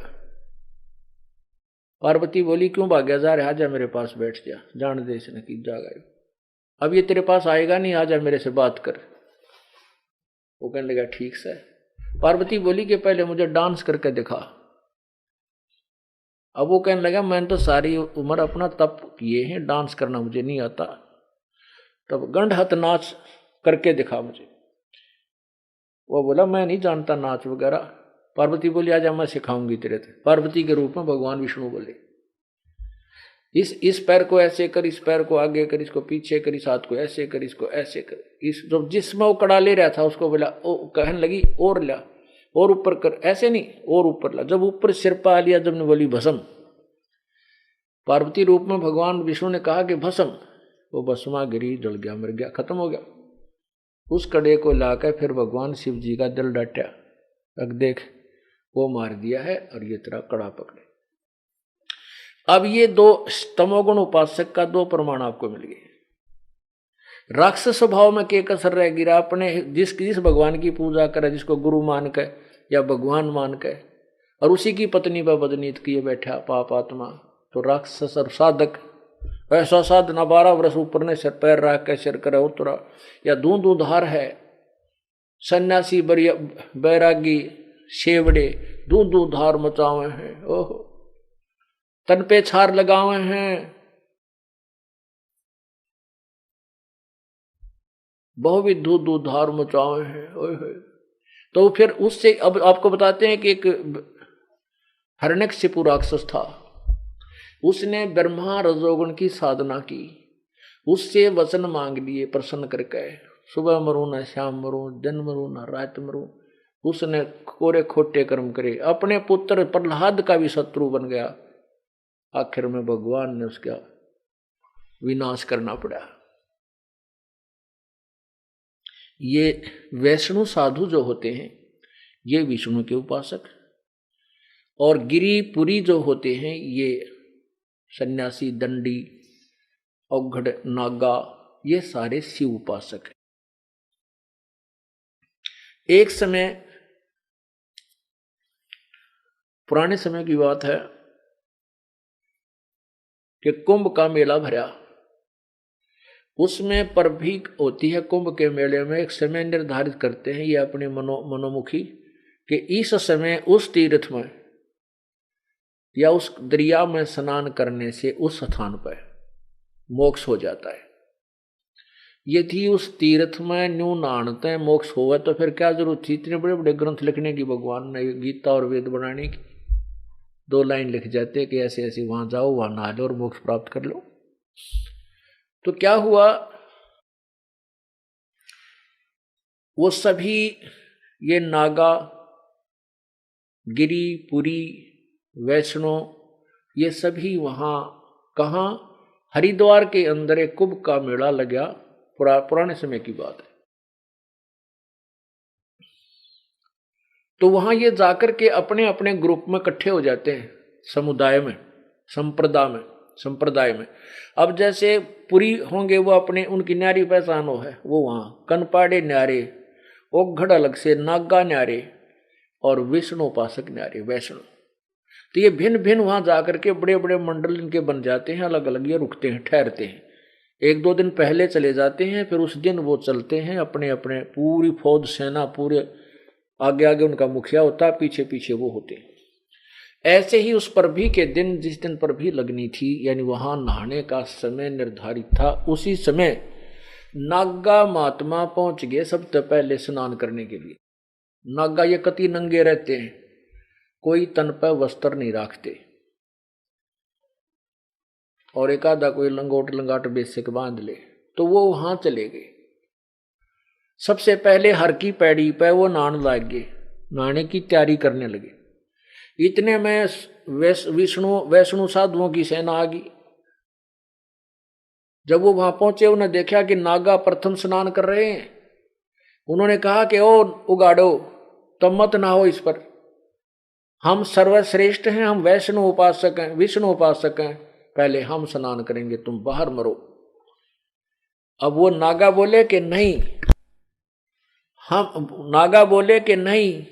पार्वती बोली, क्यों भाग्या जा रहा, आजा मेरे पास बैठ जा, जान दे इसने की जागा, अब ये तेरे पास आएगा नहीं, आजा मेरे से बात कर। वो कहने लगा ठीक से। पार्वती बोली कि पहले मुझे डांस करके दिखा। अब वो कहने लगा, मैंने तो सारी उम्र अपना तप किए हैं, डांस करना मुझे नहीं आता, तब गंढहत नाच करके दिखा मुझे। वो बोला, मैं नहीं जानता नाच वगैरह। पार्वती बोली, आजा मैं सिखाऊंगी तेरे से। पार्वती के रूप में भगवान विष्णु बोले, इस पैर को ऐसे कर, इस पैर को आगे कर, इसको पीछे कर, इस हाथ को ऐसे कर, इसको ऐसे कर। इस जो जिसमें वो कड़ा ले रहा था उसको बोला, ओ कहने लगी और ला, और ऊपर कर, ऐसे नहीं और ऊपर ला। जब ऊपर सिर पा लिया, जब ने बोली भस्म, पार्वती रूप में भगवान विष्णु ने कहा कि भस्म, वो भस्मा गिरी, जल गया, मर गया, खत्म हो गया। उस कड़े को लाकर फिर भगवान शिव जी का दिल डाटा, अब देख वो मार दिया है और ये तेरा कड़ा पकड़े। अब ये दो तमोगुण उपासक का दो प्रमाण आपको मिल गए। राक्षस स्वभाव में के कसर रह गिरा, अपने जिस भगवान की पूजा करे, जिसको गुरु मान के या भगवान मान के, और उसी की पत्नी पर बदनीत किए बैठा पाप आत्मा, तो राक्षस और साधक ऐसा साधना 12 वर्ष ऊपर ने सिर पैर रख के सिर करे उतरा, या दूधार है, सन्यासी बैरागी शेवड़े दूधार मचावे हैं, ओहो तन पे छार लगावे हैं, बहुविध दूधार मचावे हैं, ओहे। तो फिर उससे अब आपको बताते हैं कि एक हिरण्यकशिपु राक्षस था, उसने ब्रह्मा रजोगुण की साधना की, उससे वचन मांग लिए प्रसन्न करके, सुबह मरूं ना शाम मरूं, दिन मरूं ना रात मरूं। उसने कोरे खोटे कर्म करे, अपने पुत्र प्रहलाद का भी शत्रु बन गया। आखिर में भगवान ने उसका विनाश करना पड़ा। ये वैष्णु साधु जो होते हैं, ये विष्णु के उपासक, और गिरिपुरी जो होते हैं, ये सन्यासी, दंडी, औघड़, नागा, ये सारे शिव उपासक हैं। एक समय, पुराने समय की बात है कि कुंभ का मेला भरा, उसमें परभी होती है। कुंभ के मेले में एक समय निर्धारित करते हैं ये अपने मनोमुखी कि इस समय उस तीर्थ में या उस दरिया में स्नान करने से उस स्थान पर मोक्ष हो जाता है। यदि उस तीर्थ में न्यू नहाते मोक्ष होगा तो फिर क्या जरूरत थी इतने बड़े बड़े ग्रंथ लिखने की, भगवान ने गीता और वेद बनाने की। 2 लाइन लिख जाते कि ऐसे ऐसे वहां जाओ, वहां नहा लो और मोक्ष प्राप्त कर लो। तो क्या हुआ, वो सभी ये नागा, गिरी, पुरी, वैष्णव, ये सभी वहां कहाँ, हरिद्वार के अंदर एक कुंभ का मेला लगा। पुराने समय की बात है। तो वहां ये जाकर के अपने अपने ग्रुप में इकट्ठे हो जाते हैं, समुदाय में, संप्रदाय में। अब जैसे पुरी होंगे वो अपने, उनकी न्यारी पहचान हो है, वो वहां कनपाड़े न्यारे, औघड़ अलग से, नागा न्यारे, और विष्णु उपासक न्यारे, वैष्णव। तो ये भिन्न भिन्न वहां जाकर के बड़े बड़े मंडल इनके बन जाते हैं, अलग अलग ये रुकते हैं, ठहरते हैं। 1-2 दिन पहले चले जाते हैं, फिर उस दिन वो चलते हैं अपने अपने, पूरी फौज सेना, पूरे आगे आगे उनका मुखिया होता है, पीछे पीछे वो होते हैं। ऐसे ही उस परभी के दिन, जिस दिन परभी लगनी थी, यानी वहां नहाने का समय निर्धारित था, उसी समय नागा महात्मा पहुंच गए सबसे पहले स्नान करने के लिए। नागा ये कति नंगे रहते हैं, कोई तन पर वस्त्र नहीं रखते, और एक आधा कोई लंगाट बेसिक बांध ले, तो वो वहां चले गए। सबसे पहले हर की पैड़ी पे वो नहाने लग गए, नहाने की तैयारी करने लगे। इतने में वैष्णु साधुओं की सेना आ गई। जब वो वहां पहुंचे, उन्हें देखा कि नागा प्रथम स्नान कर रहे हैं, उन्होंने कहा कि ओ उगाड़ो, तुम मत ना हो इस पर, हम सर्वश्रेष्ठ हैं, हम वैष्णव उपासक हैं, विष्णु उपासक हैं, पहले हम स्नान करेंगे, तुम बाहर मरो। अब वो नागा बोले कि नहीं,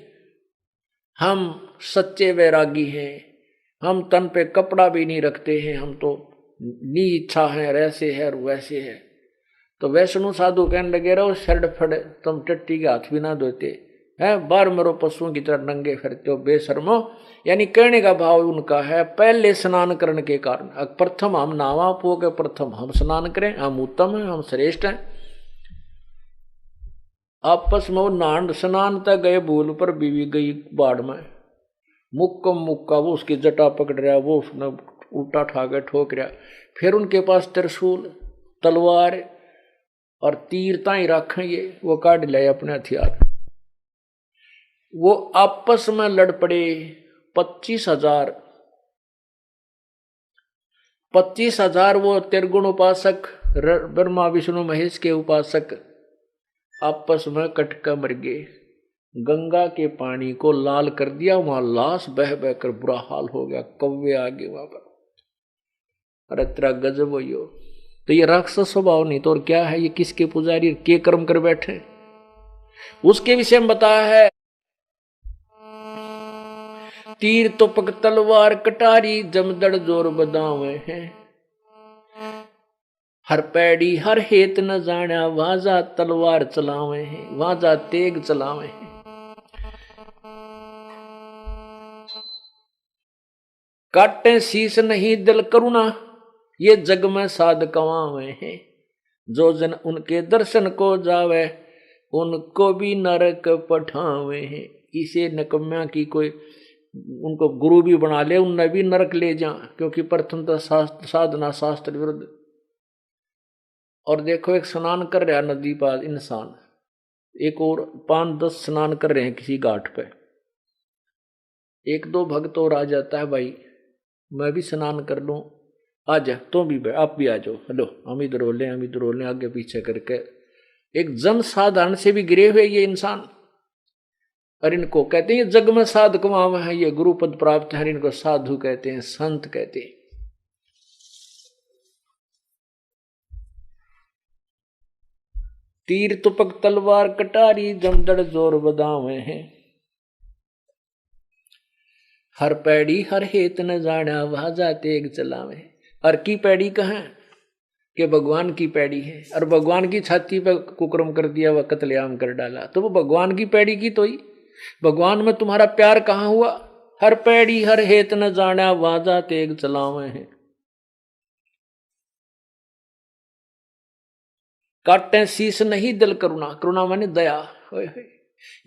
हम सच्चे वैरागी हैं, हम तन पे कपड़ा भी नहीं रखते हैं, हम तो नी इच्छा है, ऐसे है और वैसे है। तो वैष्णु साधु कहने लगे, रहो शर्ट फड़े, तुम टट्टी के हाथ भी ना धोते है, बार मरो पशुओं की तरह नंगे फिरते हो, बेशर्मो। यानी कहने का भाव उनका है, पहले स्नान करने के कारण प्रथम हम नावा पो के प्रथम हम स्नान करें, हम उत्तम हैं, हम श्रेष्ठ हैं। आपस में वो नान स्नान तक गए भूल पर, बीवी गई बाढ़ में, मुक्का वो उसकी जटा पकड़ रहा, वो उसने उल्टा ठा के ठोक रहा। फिर उनके पास त्रिशूल, तलवार और तीर ताई रखें, ये वो काट ले अपने हथियार। वो आपस में लड़ पड़े। 25,000 वो त्रिगुण उपासक, ब्रह्मा विष्णु महेश के उपासक आपस में कटका मर गए। गंगा के पानी को लाल कर दिया, वहां लाश बह बह कर बुरा हाल हो गया, कौवे आ गए वहां पर। अरे तेरा गजब हो यो। तो ये राक्षस स्वभाव नहीं तो और क्या है, ये किसके पुजारी के कर्म कर बैठे, उसके विषय में बताया है। तीर तुपक तलवार कटारी, जमदड़ जोर बदावे हैं, हर पैड़ी हर हेत न जाना, वाजा तलवार चलावे हैं, वाजा तेग चलावे हैं। काटे शीश नहीं दिल करुणा, ये जग में साध कमावे हैं, जो जन उनके दर्शन को जावे, उनको भी नरक पठावे हैं। इसे नकम्या की कोई उनको गुरु भी बना ले, उन्हें भी नरक ले जा, क्योंकि प्रथम तो साधना शास्त्र विरुद्ध। और देखो एक स्नान कर रहा नदी पास इंसान, एक और 5-10 स्नान कर रहे हैं किसी घाट पे, एक दो भक्त और आ जाता है, भाई मैं भी स्नान कर लूं, आ जा तुम भी, आप भी आ जाओ, हेलो हम इधर रोलें आगे पीछे करके। एक जन साधारण से भी गिरे हुए ये इंसान, और इनको कहते हैं जग में साध कमावा है, ये गुरु पद प्राप्त है, इनको साधु कहते हैं, संत कहते हैं। तीर तुपक तलवार कटारी, जमदड़ जोर बदावे हैं, हर पैड़ी हर हेत न जाना, वाजा तेग चलावे। और की पैड़ी कहाँ कि भगवान की पैड़ी है, और भगवान की छाती पर कुकर्म कर दिया, वह कत्लेआम कर डाला, तो वो भगवान की पैड़ी की तो ही, भगवान में तुम्हारा प्यार कहाँ हुआ। हर पैड़ी हर हेत न जाना, वाजा तेग चलावे हैं, काटे शीश नहीं दिल करुणा, करुणा माने दया,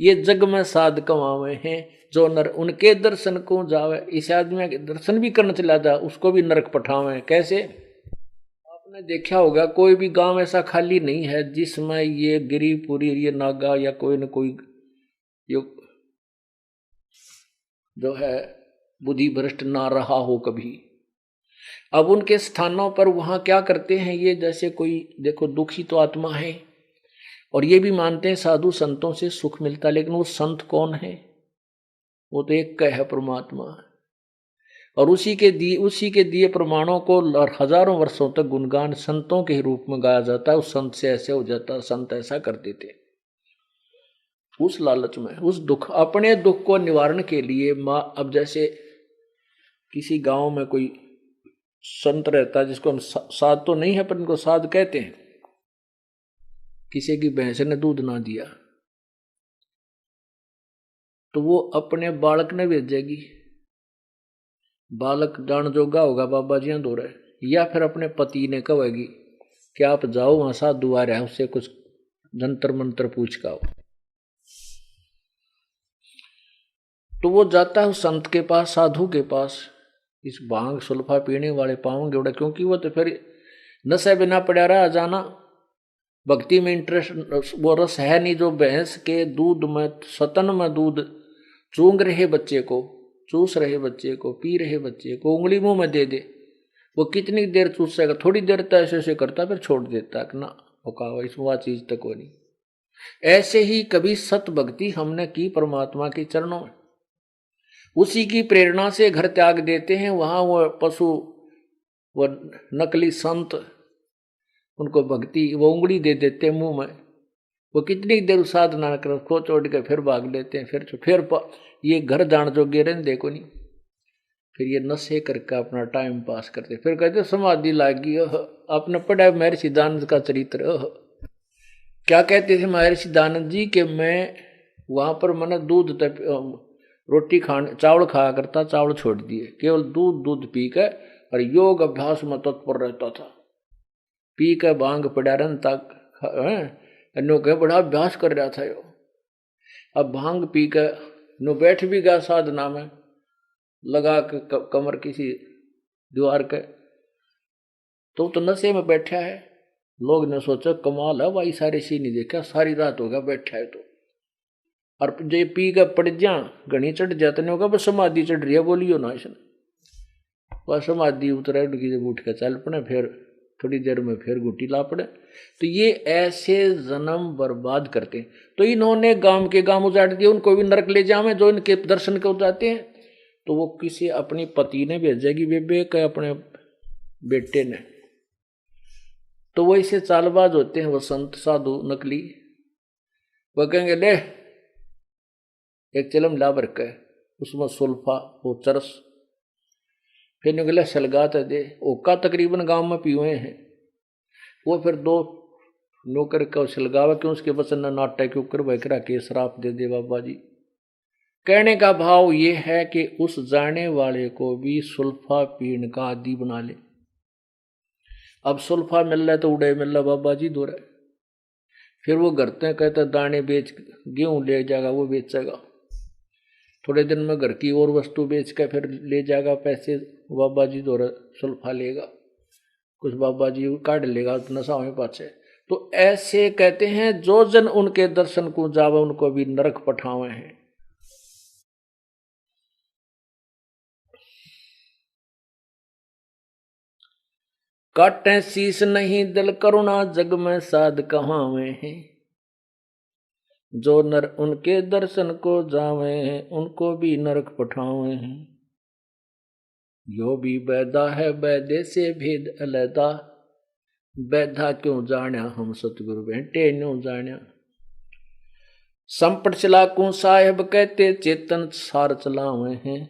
ये जग में साध कमावे हैं, जो नर उनके दर्शन को जावे। इस आदमी के दर्शन भी करना चला जा, उसको भी नरक पठावे। कैसे? आपने देखा होगा कोई भी गांव ऐसा खाली नहीं है जिसमें ये गिरिपुरी, ये नागा या कोई न कोई जो है बुद्धि भ्रष्ट ना रहा हो कभी। अब उनके स्थानों पर वहां क्या करते हैं ये, जैसे कोई देखो दुखी तो आत्मा है और ये भी मानते हैं साधु संतों से सुख मिलता है, लेकिन वो संत कौन है? वो तो एक है परमात्मा, और उसी के दिए प्रमाणों को हजारों वर्षों तक गुणगान संतों के रूप में गाया जाता है। उस संत से ऐसे हो जाता, संत ऐसा कर देते। उस लालच में, उस दुख, अपने दुख को निवारण के लिए अब जैसे किसी गांव में कोई संत रहता है जिसको हम साध तो नहीं है पर इनको साध कहते हैं, किसी की भैंस ने दूध ना दिया तो वो अपने बालक ने भेजेगी, बालक जान जोगा होगा बाबा जी दो रहे, या फिर अपने पति ने कहेगी कि आप जाओ वहां साधु आ रहा है, उससे कुछ जंतर मंत्र पूछ का हो। तो वो जाता है उस संत के पास, साधु के पास, इस भांग सुल्फा पीने वाले पाऊंगे उड़ा, क्योंकि वो तो फिर नशे बिना पड़ा रहा जाना, भक्ति में इंटरेस्ट वो रस है नहीं जो भैंस के दूध में, सतन में दूध चूंग रहे बच्चे को, चूस रहे बच्चे को, पी रहे बच्चे को, उंगली मुंह में दे दे, वो कितनी देर चूसेगा? थोड़ी देर तक ऐसे ऐसे करता फिर छोड़ देता कि ना होगा इसमें वह चीज तक वो नहीं। ऐसे ही कभी सत भक्ति हमने की परमात्मा के चरणों में, उसी की प्रेरणा से घर त्याग देते हैं। वहां वो पशु, वो नकली संत, उनको भक्ति वो उंगली दे देते हैं मुंह में, वो कितनी देर साधना कर खो चोट के फिर भाग लेते हैं, फिर ये घर जान जोगे रहने देखो नहीं, फिर ये नशे करके अपना टाइम पास करते, फिर कहते समाधि लागी। आपने पढ़ा महर्षि दानंद का चरित्र। क्या कहते थे महर्षि दानंद जी कि मैं वहां पर मैंने दूध रोटी खाने चावल खाया करता, चावल छोड़ दिए, केवल दूध पी के और योग अभ्यास में तत्पर रहता था। पी के भांग पड़ा रहता के बड़ा अभ्यास कर रहा था यो। अब भांग पी के नो बैठ भी गया साधना में, लगा के कमर किसी दीवार के, तो नशे में बैठा है। लोग ने सोचा कमाल है भाई, सारे सी नहीं देखा, सारी रात हो गया बैठा है। तो और जो पी का पड़ जा घनी चढ़ जाते नहीं होगा, बस समाधि चढ़ रही है, बोलियो ना इसने, वह समाधि उतरा उठ के चल पड़े, फिर थोड़ी देर में फिर गुटी ला पड़े। तो ये ऐसे जन्म बर्बाद करते हैं। तो इन्होंने गांव के गांव उजाड़ दिए, उनको भी नरक ले जावे जो इनके दर्शन को जाते हैं। तो वो किसी अपनी पति ने भेजेगी बेबे का अपने बेटे ने, तो वो इसे चालबाज होते हैं वो संत साधु नकली। वो कहेंगे ले एक चिलम ला बरक है, उसमें सुल्फा वो चरस, फिर निकले सलगात दे ओका, तकरीबन गांव में पीए हैं। वो फिर दो नौकर का सलगावा क्यों उसके वचन न नाटक के ऊपर बकरा के श्राप दे दे बाबा जी। कहने का भाव ये है कि उस जाने वाले को भी सुल्फा पीने का आदि बना ले। अब सुल्फा मिल रहा है तो उड़े मिल रहा बाबा जी दो रहे, फिर वो करते कहते दाने बेच, गेहूं ले जाएगा वो बेचेगा, थोड़े दिन में घर की और वस्तु बेच कर फिर ले जाएगा पैसे, बाबा जी दो सुल्फा लेगा, कुछ बाबा जी काट लेगा नशा में पाछे। तो ऐसे कहते हैं जो जन उनके दर्शन को जावे उनको भी नरक पठावे हैं। काटे शीस नहीं दिल करुणा जग में साध कहावे हैं, जो नर उनके दर्शन को जावे हैं उनको भी नरक पठावे हैं। यो भी बैदा है बैदे से भेद अलैदा, बैधा क्यों जाण्या हम सतगुरु बैठे न्यों जाण्या। संपट चलाकू साहेब कहते चेतन सार चलावे हैं,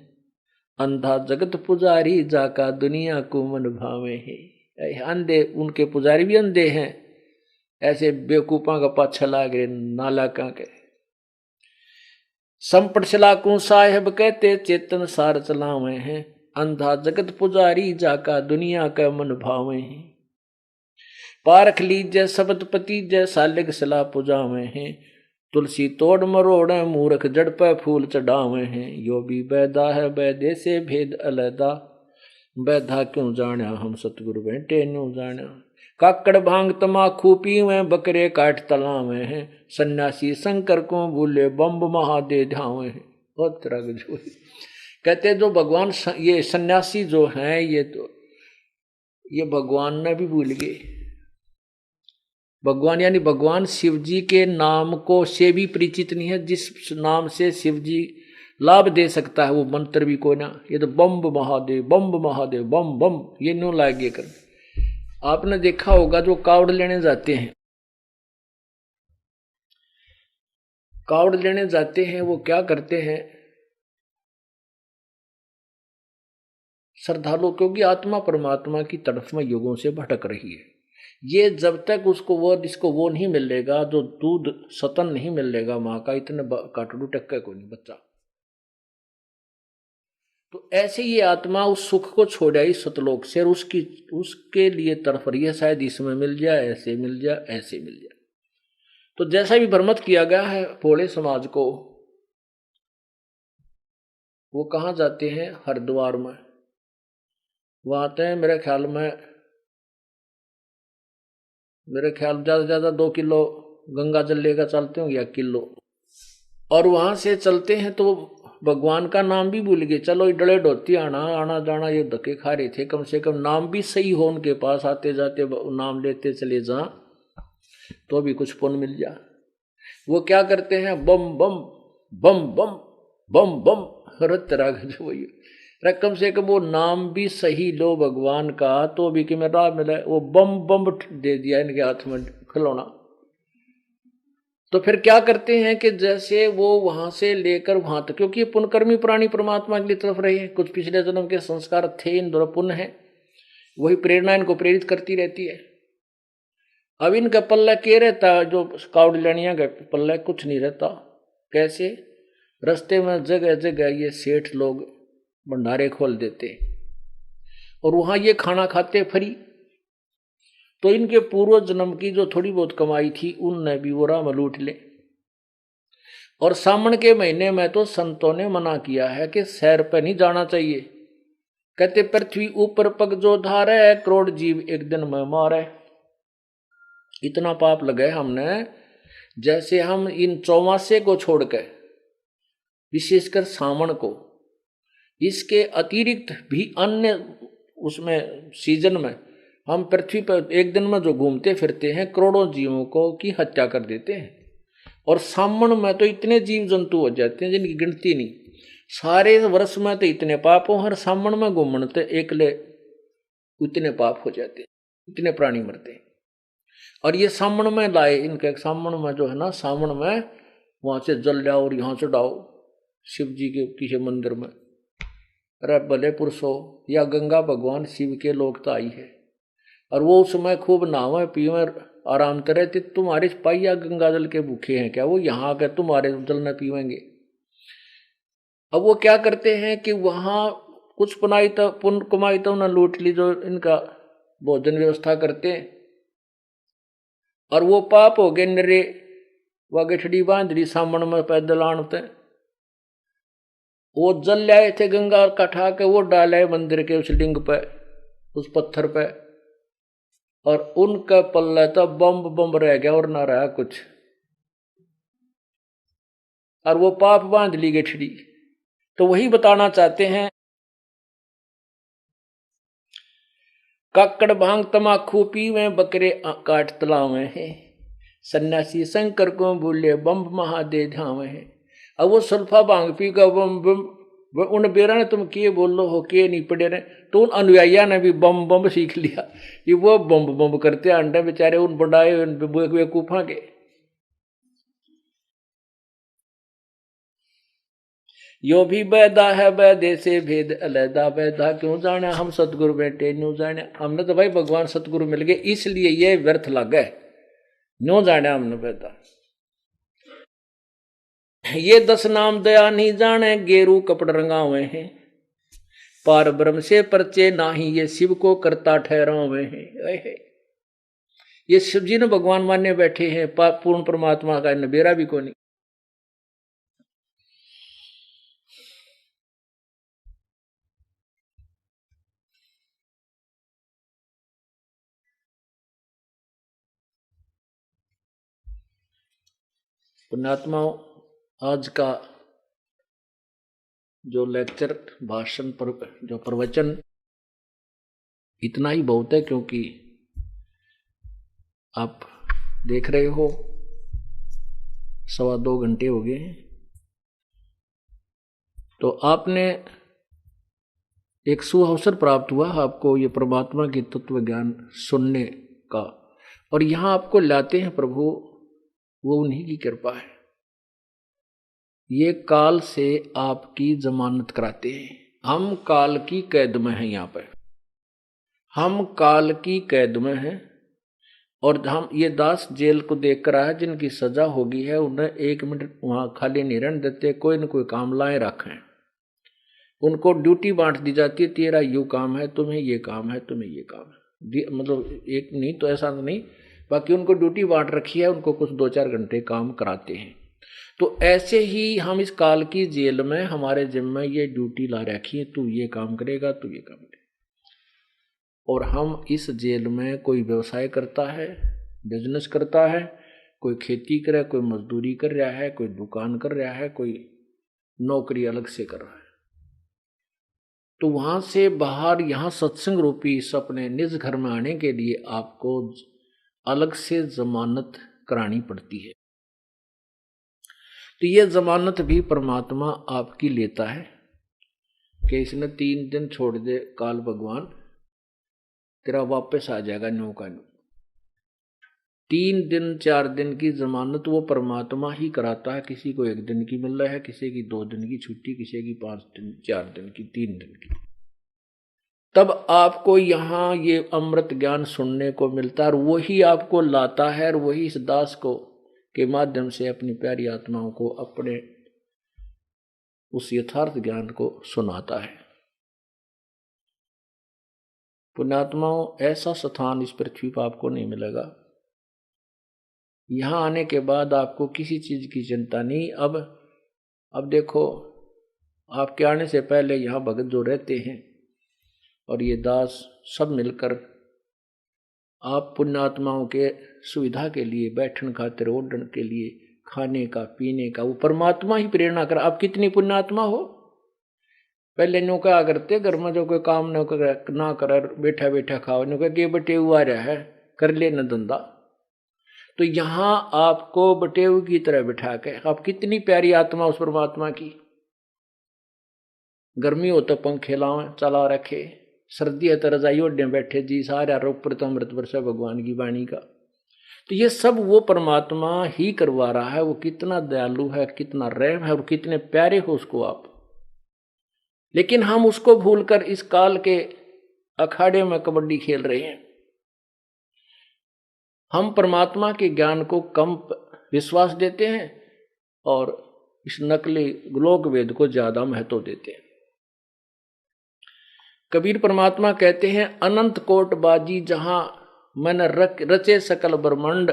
अंधा जगत पुजारी जाका दुनिया को मन भावे हैं। अंधे उनके पुजारी भी अंधे हैं, ऐसे बेवकूफा का पाछा लाग रहे नालाका के। संपट चलाकू साहेब कहते चेतन सार चलावे हैं, अंधा जगत पुजारी जाका दुनिया का मन भावे हैं। पारख लीजय शब्द पति जय सालिग सला पुजावे हैं, तुलसी तोड़ मरोड़ मूर्ख जड़ पे फूल चढ़ावे हैं। यो भी बैदा है बैदे से भेद अलैदा, बैधा क्यों जाण्या हम सतगुरु बैठे न्यों जाण्या। काकड़ भांग तमाखू पीवे बकरे काट तलावे हैं, सन्यासी शंकर को भूले बम्ब महादे ध्यावे हैं। बहुत तरह के जो कहते जो भगवान ये सन्यासी जो हैं ये तो ये भगवान ने भी भूल गए। भगवान यानी भगवान शिव जी के नाम को से भी परिचित नहीं है, जिस नाम से शिव जी लाभ दे सकता है वो मंत्र भी कोई ना। ये तो बम्ब महादेव बम बम ये न्यों लागे कर। आपने देखा होगा जो कावड़ लेने जाते हैं, कावड़ लेने जाते हैं वो क्या करते हैं श्रद्धालु, क्योंकि आत्मा परमात्मा की तरफ में युगों से भटक रही है। ये जब तक उसको वो नहीं मिलेगा, जो दूध सतन नहीं मिलेगा माँ का, इतने काटड़ू टक्के को नहीं बच्चा। तो ऐसे ये आत्मा उस सुख को छोड़ आई सतलोक से और उसके लिए तड़फ रही है, शायद इसमें मिल जाए, ऐसे मिल जाए, ऐसे मिल जाए। तो जैसा भी भ्रमित किया गया है भोले समाज को, वो कहाँ जाते हैं हरिद्वार में, वो आते हैं मेरे ख्याल ज्यादा से ज्यादा 2 किलो गंगा जल लेकर चलते होंगे या किलो, और वहां से चलते हैं तो भगवान का नाम भी भूल गए। चलो डले डोती आना जाना ये धक्के खा रहे थे, कम से कम नाम भी सही हो उनके पास, आते जाते नाम लेते चले जा तो भी कुछ पुण्य मिल जा। वो क्या करते हैं, बम बम बम बम बम बम, तरह जो वही कम से कम वो नाम भी सही लो भगवान का, तो भी कि मैं राह मिला, वो बम बम दे दिया इनके हाथ में खिलौना। तो फिर क्या करते हैं कि जैसे वो वहां से लेकर वहां तक, क्योंकि पुण्यकर्मी प्राणी परमात्मा के लिए तरफ रहे हैं, कुछ पिछले जन्म के संस्कार थे, इन दोनों पुण्य है, वही प्रेरणा इनको प्रेरित करती रहती है। अब इनका पल्ला क्या रहता, जो कावड़ियानिया का पल्ला कुछ नहीं रहता। कैसे, रास्ते में जगह जगह ये सेठ लोग भंडारे खोल देते और वहां ये खाना खाते फ्री। तो इनके पूर्व जन्म की जो थोड़ी बहुत कमाई थी उनने भी वो राम लूट ले। और सावन के महीने में तो संतों ने मना किया है कि सैर पर नहीं जाना चाहिए। कहते पृथ्वी ऊपर पग जो धारे, करोड़ जीव एक दिन में मारे। इतना पाप लगे हमने, जैसे हम इन चौमासे को छोड़कर, विशेषकर सावन को, इसके अतिरिक्त भी अन्य उसमें सीजन में हम पृथ्वी पर एक दिन में जो घूमते फिरते हैं, करोड़ों जीवों को की हत्या कर देते हैं। और सावन में तो इतने जीव जंतु हो जाते हैं जिनकी गिनती नहीं। सारे वर्ष में तो इतने पाप हो, हर सावन में घूमते एकले इतने पाप हो जाते हैं, इतने प्राणी मरते हैं। और ये सावन में लाए, इनके सावन में जो है ना, सावन में वहां से जल जाओ और यहाँ चढ़ाओ शिव जी के किसी मंदिर में। अरे भले पुरुषो, या गंगा भगवान शिव के लोक तो आई है, और वो उस समय खूब नहावे पीवे आराम करे। तो तुम्हारे सिपाही गंगा जल के भूखे हैं क्या? वो यहाँ आकर तुम्हारे जल न पीवेंगे। अब वो क्या करते हैं कि वहां कुछ पुनाई तो पुण्य कमाई तो उन्हें लूट ली, जो इनका भोजन व्यवस्था करते हैं। और वो पाप हो गए नरे, वह गठड़ी बांध ली सामन में पैदल आनते। वो जल लाए थे गंगा का ठा के, वो डाले मंदिर के उस लिंग पे, उस पत्थर पे, और उनका पल्ला तो बम बम रह गया और ना रहा कुछ। और वो पाप बांध ली गठड़ी। तो वही बताना चाहते हैं, काकड़ भांग तमाखू पीवे, बकरे काट तलावे हैं, सन्यासी शंकर को भूले, बम महादे धावे हैं। अब वो सल्फा भांग पी का बम बम, उन बेरा ने तुम किए बोलो हो के नहीं पड़े रहे, तो उन अनुयायिया ने भी बम बम सीख लिया। ये वो बम बम करते अंडे बेचारे उन बढ़ाए बेवकूफा के। यो भी बैदा है, बैदे से भेद अलैदा, बैदा क्यों जाने हम सतगुरु बेटे न्यू जाने। हमने तो भाई भगवान सतगुरु मिल गए, इसलिए ये व्यर्थ लगे, न्यू जाने हमने बैदा। ये 10 नाम दया नहीं जाने, गेरू कपड़ रंगावे हैं, पार ब्रह्म से परचे नाही, ये शिव को करता ठहरावे हैं। ये शिव जी ने भगवान मान्य बैठे हैं, पूर्ण परमात्मा का नबेरा भी को नहीं। पुण्यात्माओं, आज का जो लेक्चर भाषण पर जो प्रवचन, इतना ही बहुत है, क्योंकि आप देख रहे हो 2.25 घंटे हो गए हैं। तो आपने एक सुअवसर प्राप्त हुआ आपको ये परमात्मा की तत्व ज्ञान सुनने का, और यहाँ आपको लाते हैं प्रभु, वो उन्हीं की कृपा है। ये काल से आपकी जमानत कराते हैं। हम काल की कैद में हैं, यहाँ पर हम काल की कैद में हैं। और हम ये दास जेल को देख कर आया, जिनकी सजा होगी है, उन्हें 1 मिनट वहां खाली नहीं रहने देते, कोई न कोई काम लाए रखें। उनको ड्यूटी बांट दी जाती है, तेरा यू काम है, तुम्हें ये काम है, तुम्हें ये काम है, मतलब एक नहीं तो ऐसा नहीं, बाकी उनको ड्यूटी बांट रखी है, उनको कुछ 2-4 घंटे काम कराते हैं। तो ऐसे ही हम इस काल की जेल में, हमारे जिम्मे ये ड्यूटी ला रखी है, तू ये काम करेगा, तू ये काम करेगा। और हम इस जेल में, कोई व्यवसाय करता है, बिजनेस करता है, कोई खेती करे, कोई मजदूरी कर रहा है, कोई दुकान कर रहा है, कोई नौकरी अलग से कर रहा है। तो वहां से बाहर यहाँ सत्संग रूपी इस अपने निज घर में आने के लिए आपको अलग से जमानत करानी पड़ती है। तो ये जमानत भी परमात्मा आपकी लेता है कि इसने 3 दिन छोड़ दे काल भगवान, तेरा वापस आ जाएगा न्यू का न्यू। 3 दिन 4 दिन की जमानत वो परमात्मा ही कराता है। किसी को 1 दिन की मिल रहा है, किसी की 2 दिन की छुट्टी, किसी की 5 दिन, 4 दिन की, 3 दिन की। तब आपको यहाँ ये अमृत ज्ञान सुनने को मिलता है और वही आपको लाता है और वही इस दास को के माध्यम से अपनी प्यारी आत्माओं को अपने उस यथार्थ ज्ञान को सुनाता है। पुण्यात्माओं, ऐसा स्थान इस पृथ्वी पर आपको नहीं मिलेगा। यहां आने के बाद आपको किसी चीज की चिंता नहीं। अब देखो, आपके आने से पहले यहाँ भगत जो रहते हैं और ये दास सब मिलकर आप पुण्यात्माओं के सुविधा के लिए, बैठन खातिर, ओढ़न के लिए, खाने का, पीने का, वो परमात्मा ही प्रेरणा कर। आप कितनी पुण्यात्मा हो, पहले नो क्या करते घर में जो कोई काम ना कर बैठा बैठा खाओ, नो क्या बटे हुआ रहा है, कर ले न धंधा। तो यहाँ आपको बटेऊ की तरह बिठा के, आप कितनी प्यारी आत्मा उस परमात्मा की। गर्मी हो तो पंखे लाओ चला रखे, सर्दी है तो रजाई ओढ़े बैठे जी, सारा ऊपर तो अमृत वर्षा भगवान की वाणी का। तो ये सब वो परमात्मा ही करवा रहा है। वो कितना दयालु है, कितना रहम है और कितने प्यारे हो उसको आप। लेकिन हम उसको भूलकर इस काल के अखाड़े में कबड्डी खेल रहे हैं। हम परमात्मा के ज्ञान को कम विश्वास देते हैं और इस नकली लोक वेद को ज्यादा महत्व देते हैं। कबीर परमात्मा कहते हैं, अनंत कोट बाजी जहां मन रचे सकल ब्रह्मांड,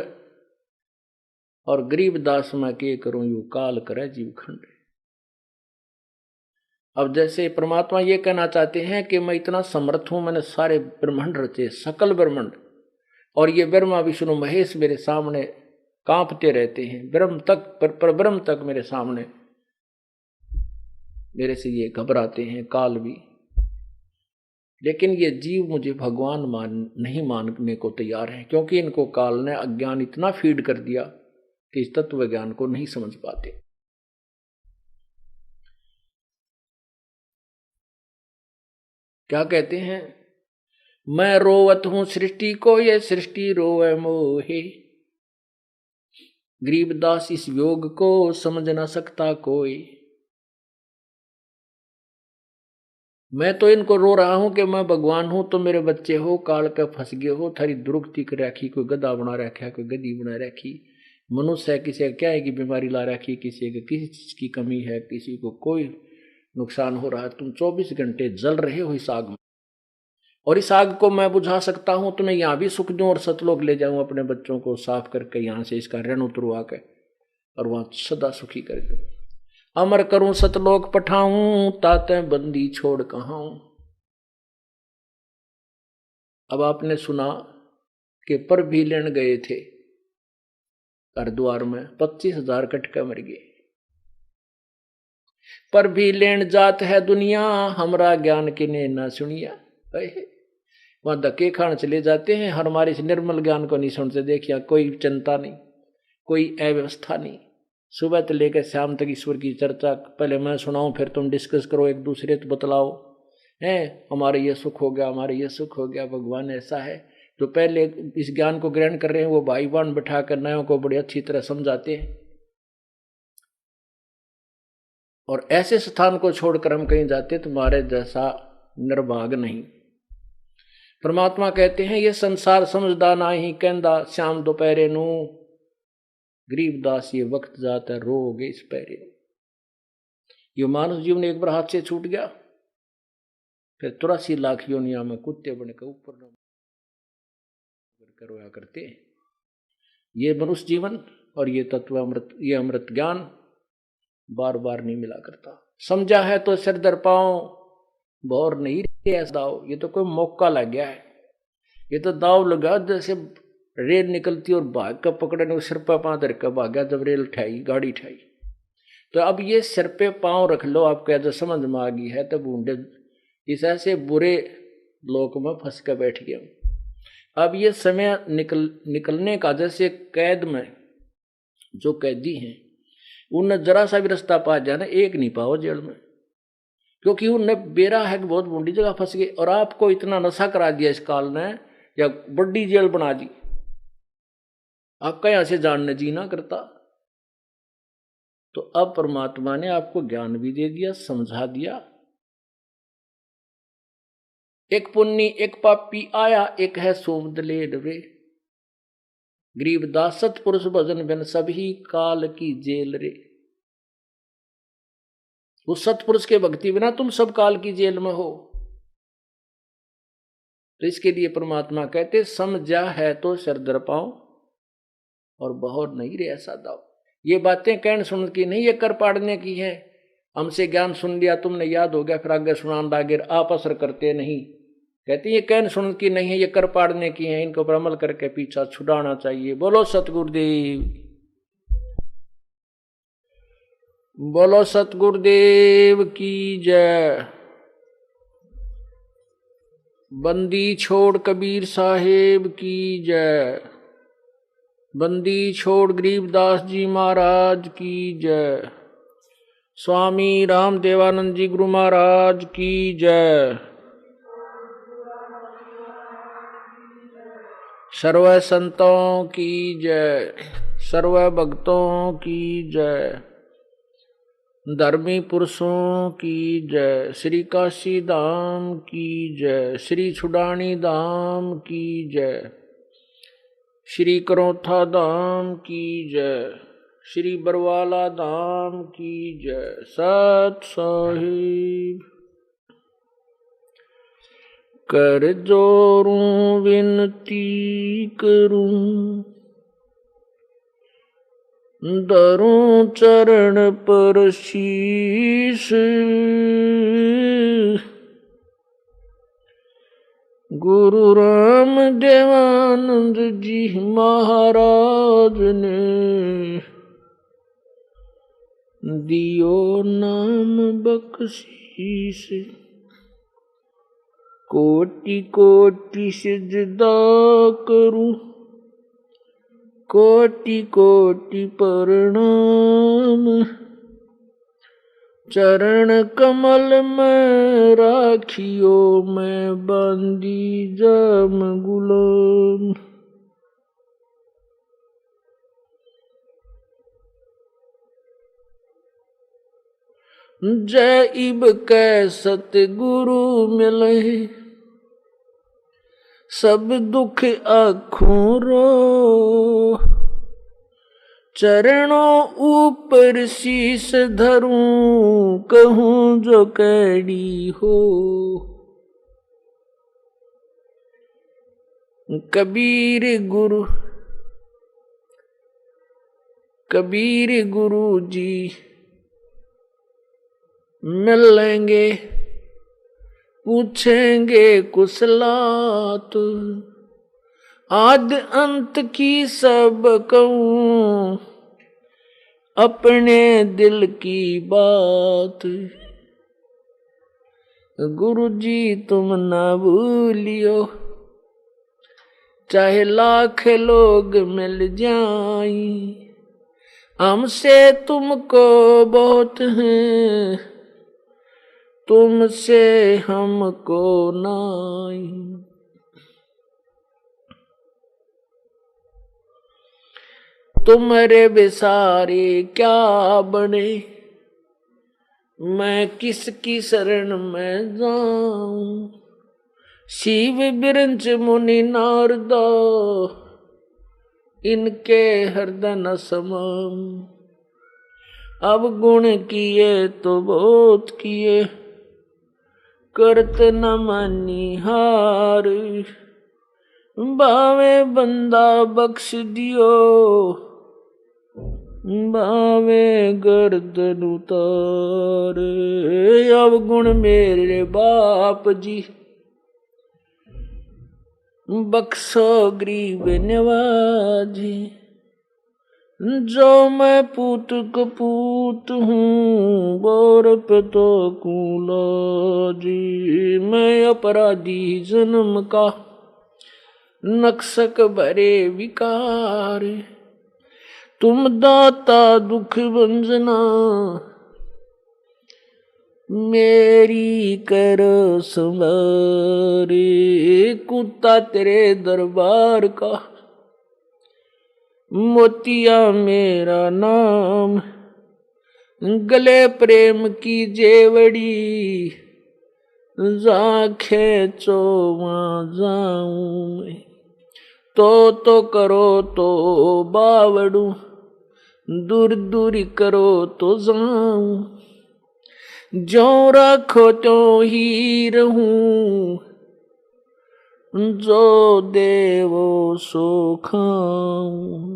और गरीब दास में के करूं यू काल करे जीव खंड। अब जैसे परमात्मा ये कहना चाहते हैं कि मैं इतना समर्थ हूं, मैंने सारे ब्रह्मांड रचे, सकल ब्रह्मांड, और ये ब्रह्मा विष्णु महेश मेरे सामने कांपते रहते हैं। ब्रह्म तक परब्रह्म तक मेरे सामने, मेरे से ये घबराते हैं, काल भी। लेकिन ये जीव मुझे भगवान नहीं मानने को तैयार है, क्योंकि इनको काल ने अज्ञान इतना फीड कर दिया कि इस तत्व ज्ञान को नहीं समझ पाते। क्या कहते हैं, मैं रोवत हूं सृष्टि को, ये सृष्टि रोवे मोहे। गरीबदास इस योग को समझ ना सकता कोई। मैं तो इनको रो रहा हूं कि मैं भगवान हूं तो मेरे बच्चे हो, काल के फंस गए हो, थारी दुरुक्ति कर रखी, कोई गधा बना रखा, कोई गधी बना रखी। मनुष्य है, किसी क्या है कि बीमारी ला रखी, किसी को किसी चीज की कमी है, किसी को कोई नुकसान हो रहा है। तुम 24 घंटे जल रहे हो इस आग में, और इस आग को मैं बुझा सकता हूं। तुम्हें यहां भी सुख दूं और सतलोक ले जाऊं, अपने बच्चों को साफ करके यहां से इसका ऋण उतरवा के और वहां सदा सुखी कर दूं। अमर करूं सतलोक पठाऊं, ताते बंदी छोड़ कहां। अब आपने सुना कि पर भी लेन गए थे हरिद्वार में, 25,000 कटके मर गए। पर भी लेन जात है दुनिया, हमरा ज्ञान किने ना सुनिया। वहां धक्के खान चले जाते हैं, हमारे इस निर्मल ज्ञान को नहीं सुनते। देखिए, कोई चिंता नहीं, कोई अव्यवस्था नहीं। सुबह से लेकर शाम तक ईश्वर की चर्चा, पहले मैं सुनाऊं फिर तुम डिस्कस करो, एक दूसरे को बतलाओ, है हमारे ये सुख हो गया, हमारे ये सुख हो गया, भगवान ऐसा है। जो पहले इस ज्ञान को ग्रहण कर रहे हैं वो भाई बहन बैठा कर नयों को बड़ी अच्छी तरह समझाते हैं। और ऐसे स्थान को छोड़कर हम कहीं जाते तुम्हारे जैसा निर्भाग नहीं। परमात्मा कहते हैं, ये संसार समझदा नहीं, कहंदा श्याम दोपहरे नू। गरीबदास ये वक्त जाता है रोगे इस पैरे। ये मानव जीवन एक बार हाथ से छूट गया, फिर 83 लाख योनिया में कुत्ते बनकर ऊपर रोया करते। ये मनुष्य जीवन और ये तत्व अमृत, ये अमृत ज्ञान बार बार नहीं मिला करता। समझा है तो सिर दर पाओ, भौर नहीं ऐसा दाव। ये तो कोई मौका लग गया है, ये तो दाव लगा जैसे रेल निकलती और भाग का पकड़ने सिर पे पांव धर कर भागा जब रेल उठाई, गाड़ी उठाई। तो अब ये सिर पे पांव रख लो, आपको जब समझ में आ गई है तब बूंदे इस ऐसे बुरे लोक में फंस कर बैठ गए। अब ये समय निकलने का, जैसे कैद में जो कैदी हैं उन्हें जरा सा भी रास्ता पा जाना, एक नहीं पाओ जेल में, क्योंकि उन्हें बेरा है कि बहुत बूढ़ी जगह फंस गए। और आपको इतना नशा करा दिया इस काल ने, या बड़ी जेल बना दी, आपका यहां से जानने जी ना करता। तो अब परमात्मा ने आपको ज्ञान भी दे दिया, समझा दिया। एक पुण्य एक पापी आया, एक है सोम दलेर रे, गरीबदास सतपुरुष भजन बिन सभी काल की जेल रे। उस सतपुरुष के भक्ति बिना तुम सब काल की जेल में हो। तो इसके लिए परमात्मा कहते समझा है तो सिर दर पाओ और बहुत नहीं रे ऐसा दाओ। ये बातें कहने सुन की नहीं, ये कर पाड़ने की है। हमसे ज्ञान सुन लिया तुमने, याद हो गया, फिर आगे सुनान लागे, आप असर करते नहीं। कहते ये कहने सुन की नहीं है, ये कर पाड़ने की है, इनके ऊपर अमल करके पीछा छुड़ाना चाहिए। बोलो सतगुरुदेव, बोलो सतगुरुदेव की जय। बंदी छोड़ कबीर साहेब की जय। बंदी छोड़ गरीबदास जी महाराज की जय। स्वामी रामदेवानंद जी गुरु महाराज की जय। सर्व संतों की जय, सर्व भक्तों की जय, धर्मी पुरुषों की जय, श्री काशी धाम की जय, श्री छुडानी धाम की जय, श्री करोथा धाम की जय, श्री बरवाला धाम की जय। सत साहिब कर जोरूं विनती करूं, धरूं चरण पर शीश, गुरु राम देवानंद जी महाराज ने दियो नाम बख्शीश। कोटि कोटि सिजदा करूं, कोटि कोटि प्रणाम, चरण कमल में राखियो मैं बंदी जम गुलाम। जय इब कै सतगुरु मिले, सब दुख आँखों रो, चरणों ऊपर शीस धरूं, कहूं जो कैडी हो। कबीर गुरु जी मिलेंगे, पूछेंगे कुशलात, आद अंत की सब कहूं, अपने दिल की बात। गुरु जी तुम ना भूलियो, चाहे लाख लोग मिल जाएं, हमसे तुमको बहुत है, तुमसे हमको नाई। तुम्हारे बेसारे क्या बने, मैं किसकी शरण में जाऊं। शिव बिरंच मुनि नारदा, इनके हृदय न समाऊं। अब गुण किए तो बहुत किए, करत न मानी हार। बावे बंदा बख्श दियो, बावे गर्दन उतार। अब गुण मेरे बाप जी, बख्शो गरीब नवाजी। जो मैं पूत कपूत हूँ, बोर पे तो कूला जी। मैं अपराधी जन्म का, नक्सक भरे विकार। तुम दाता दुख भंजना, मेरी करो संवारे। कुत्ता तेरे दरबार का, मोतिया मेरा नाम, गले प्रेम की जेवड़ी, जा खेचो वहाँ जाऊं मैं। तो करो तो बावड़ू, दूर दूर करो तो जाऊं, जो रखो तो ही रहूं, जो देवो सो खाऊं।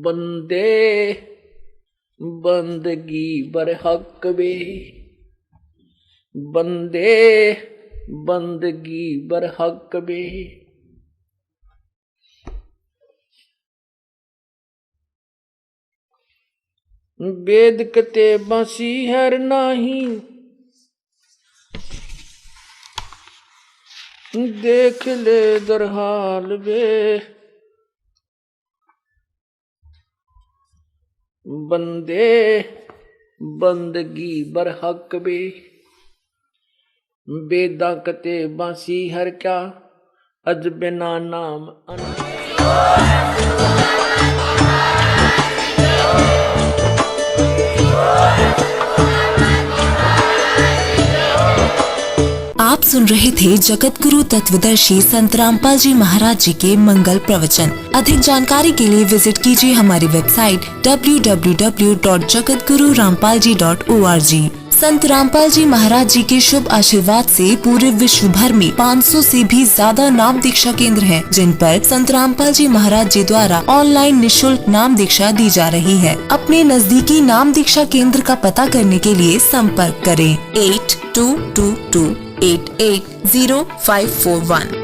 बंदे बंदगी बरहक बे, बंदे बंदगी बरहक बे। वेद कते बासी हर नाही, देख ले दरहाल बे। बंदे बंदगी बरहक बे, वेदा कते बासी हर क्या, अजबिना नाम आप सुन रहे थे जगत गुरु तत्वदर्शी संत रामपाल जी महाराज जी के मंगल प्रवचन। अधिक जानकारी के लिए विजिट कीजिए हमारी वेबसाइट www.jagatgururampalji.org। संत रामपाल जी महाराज जी के शुभ आशीर्वाद से पूरे विश्व भर में 500 से भी ज्यादा नाम दीक्षा केंद्र हैं, जिन पर संत रामपाल जी महाराज जी द्वारा ऑनलाइन निशुल्क नाम दीक्षा दी जा रही है। अपने नजदीकी नाम दीक्षा केंद्र का पता करने के लिए संपर्क करें 8222880541।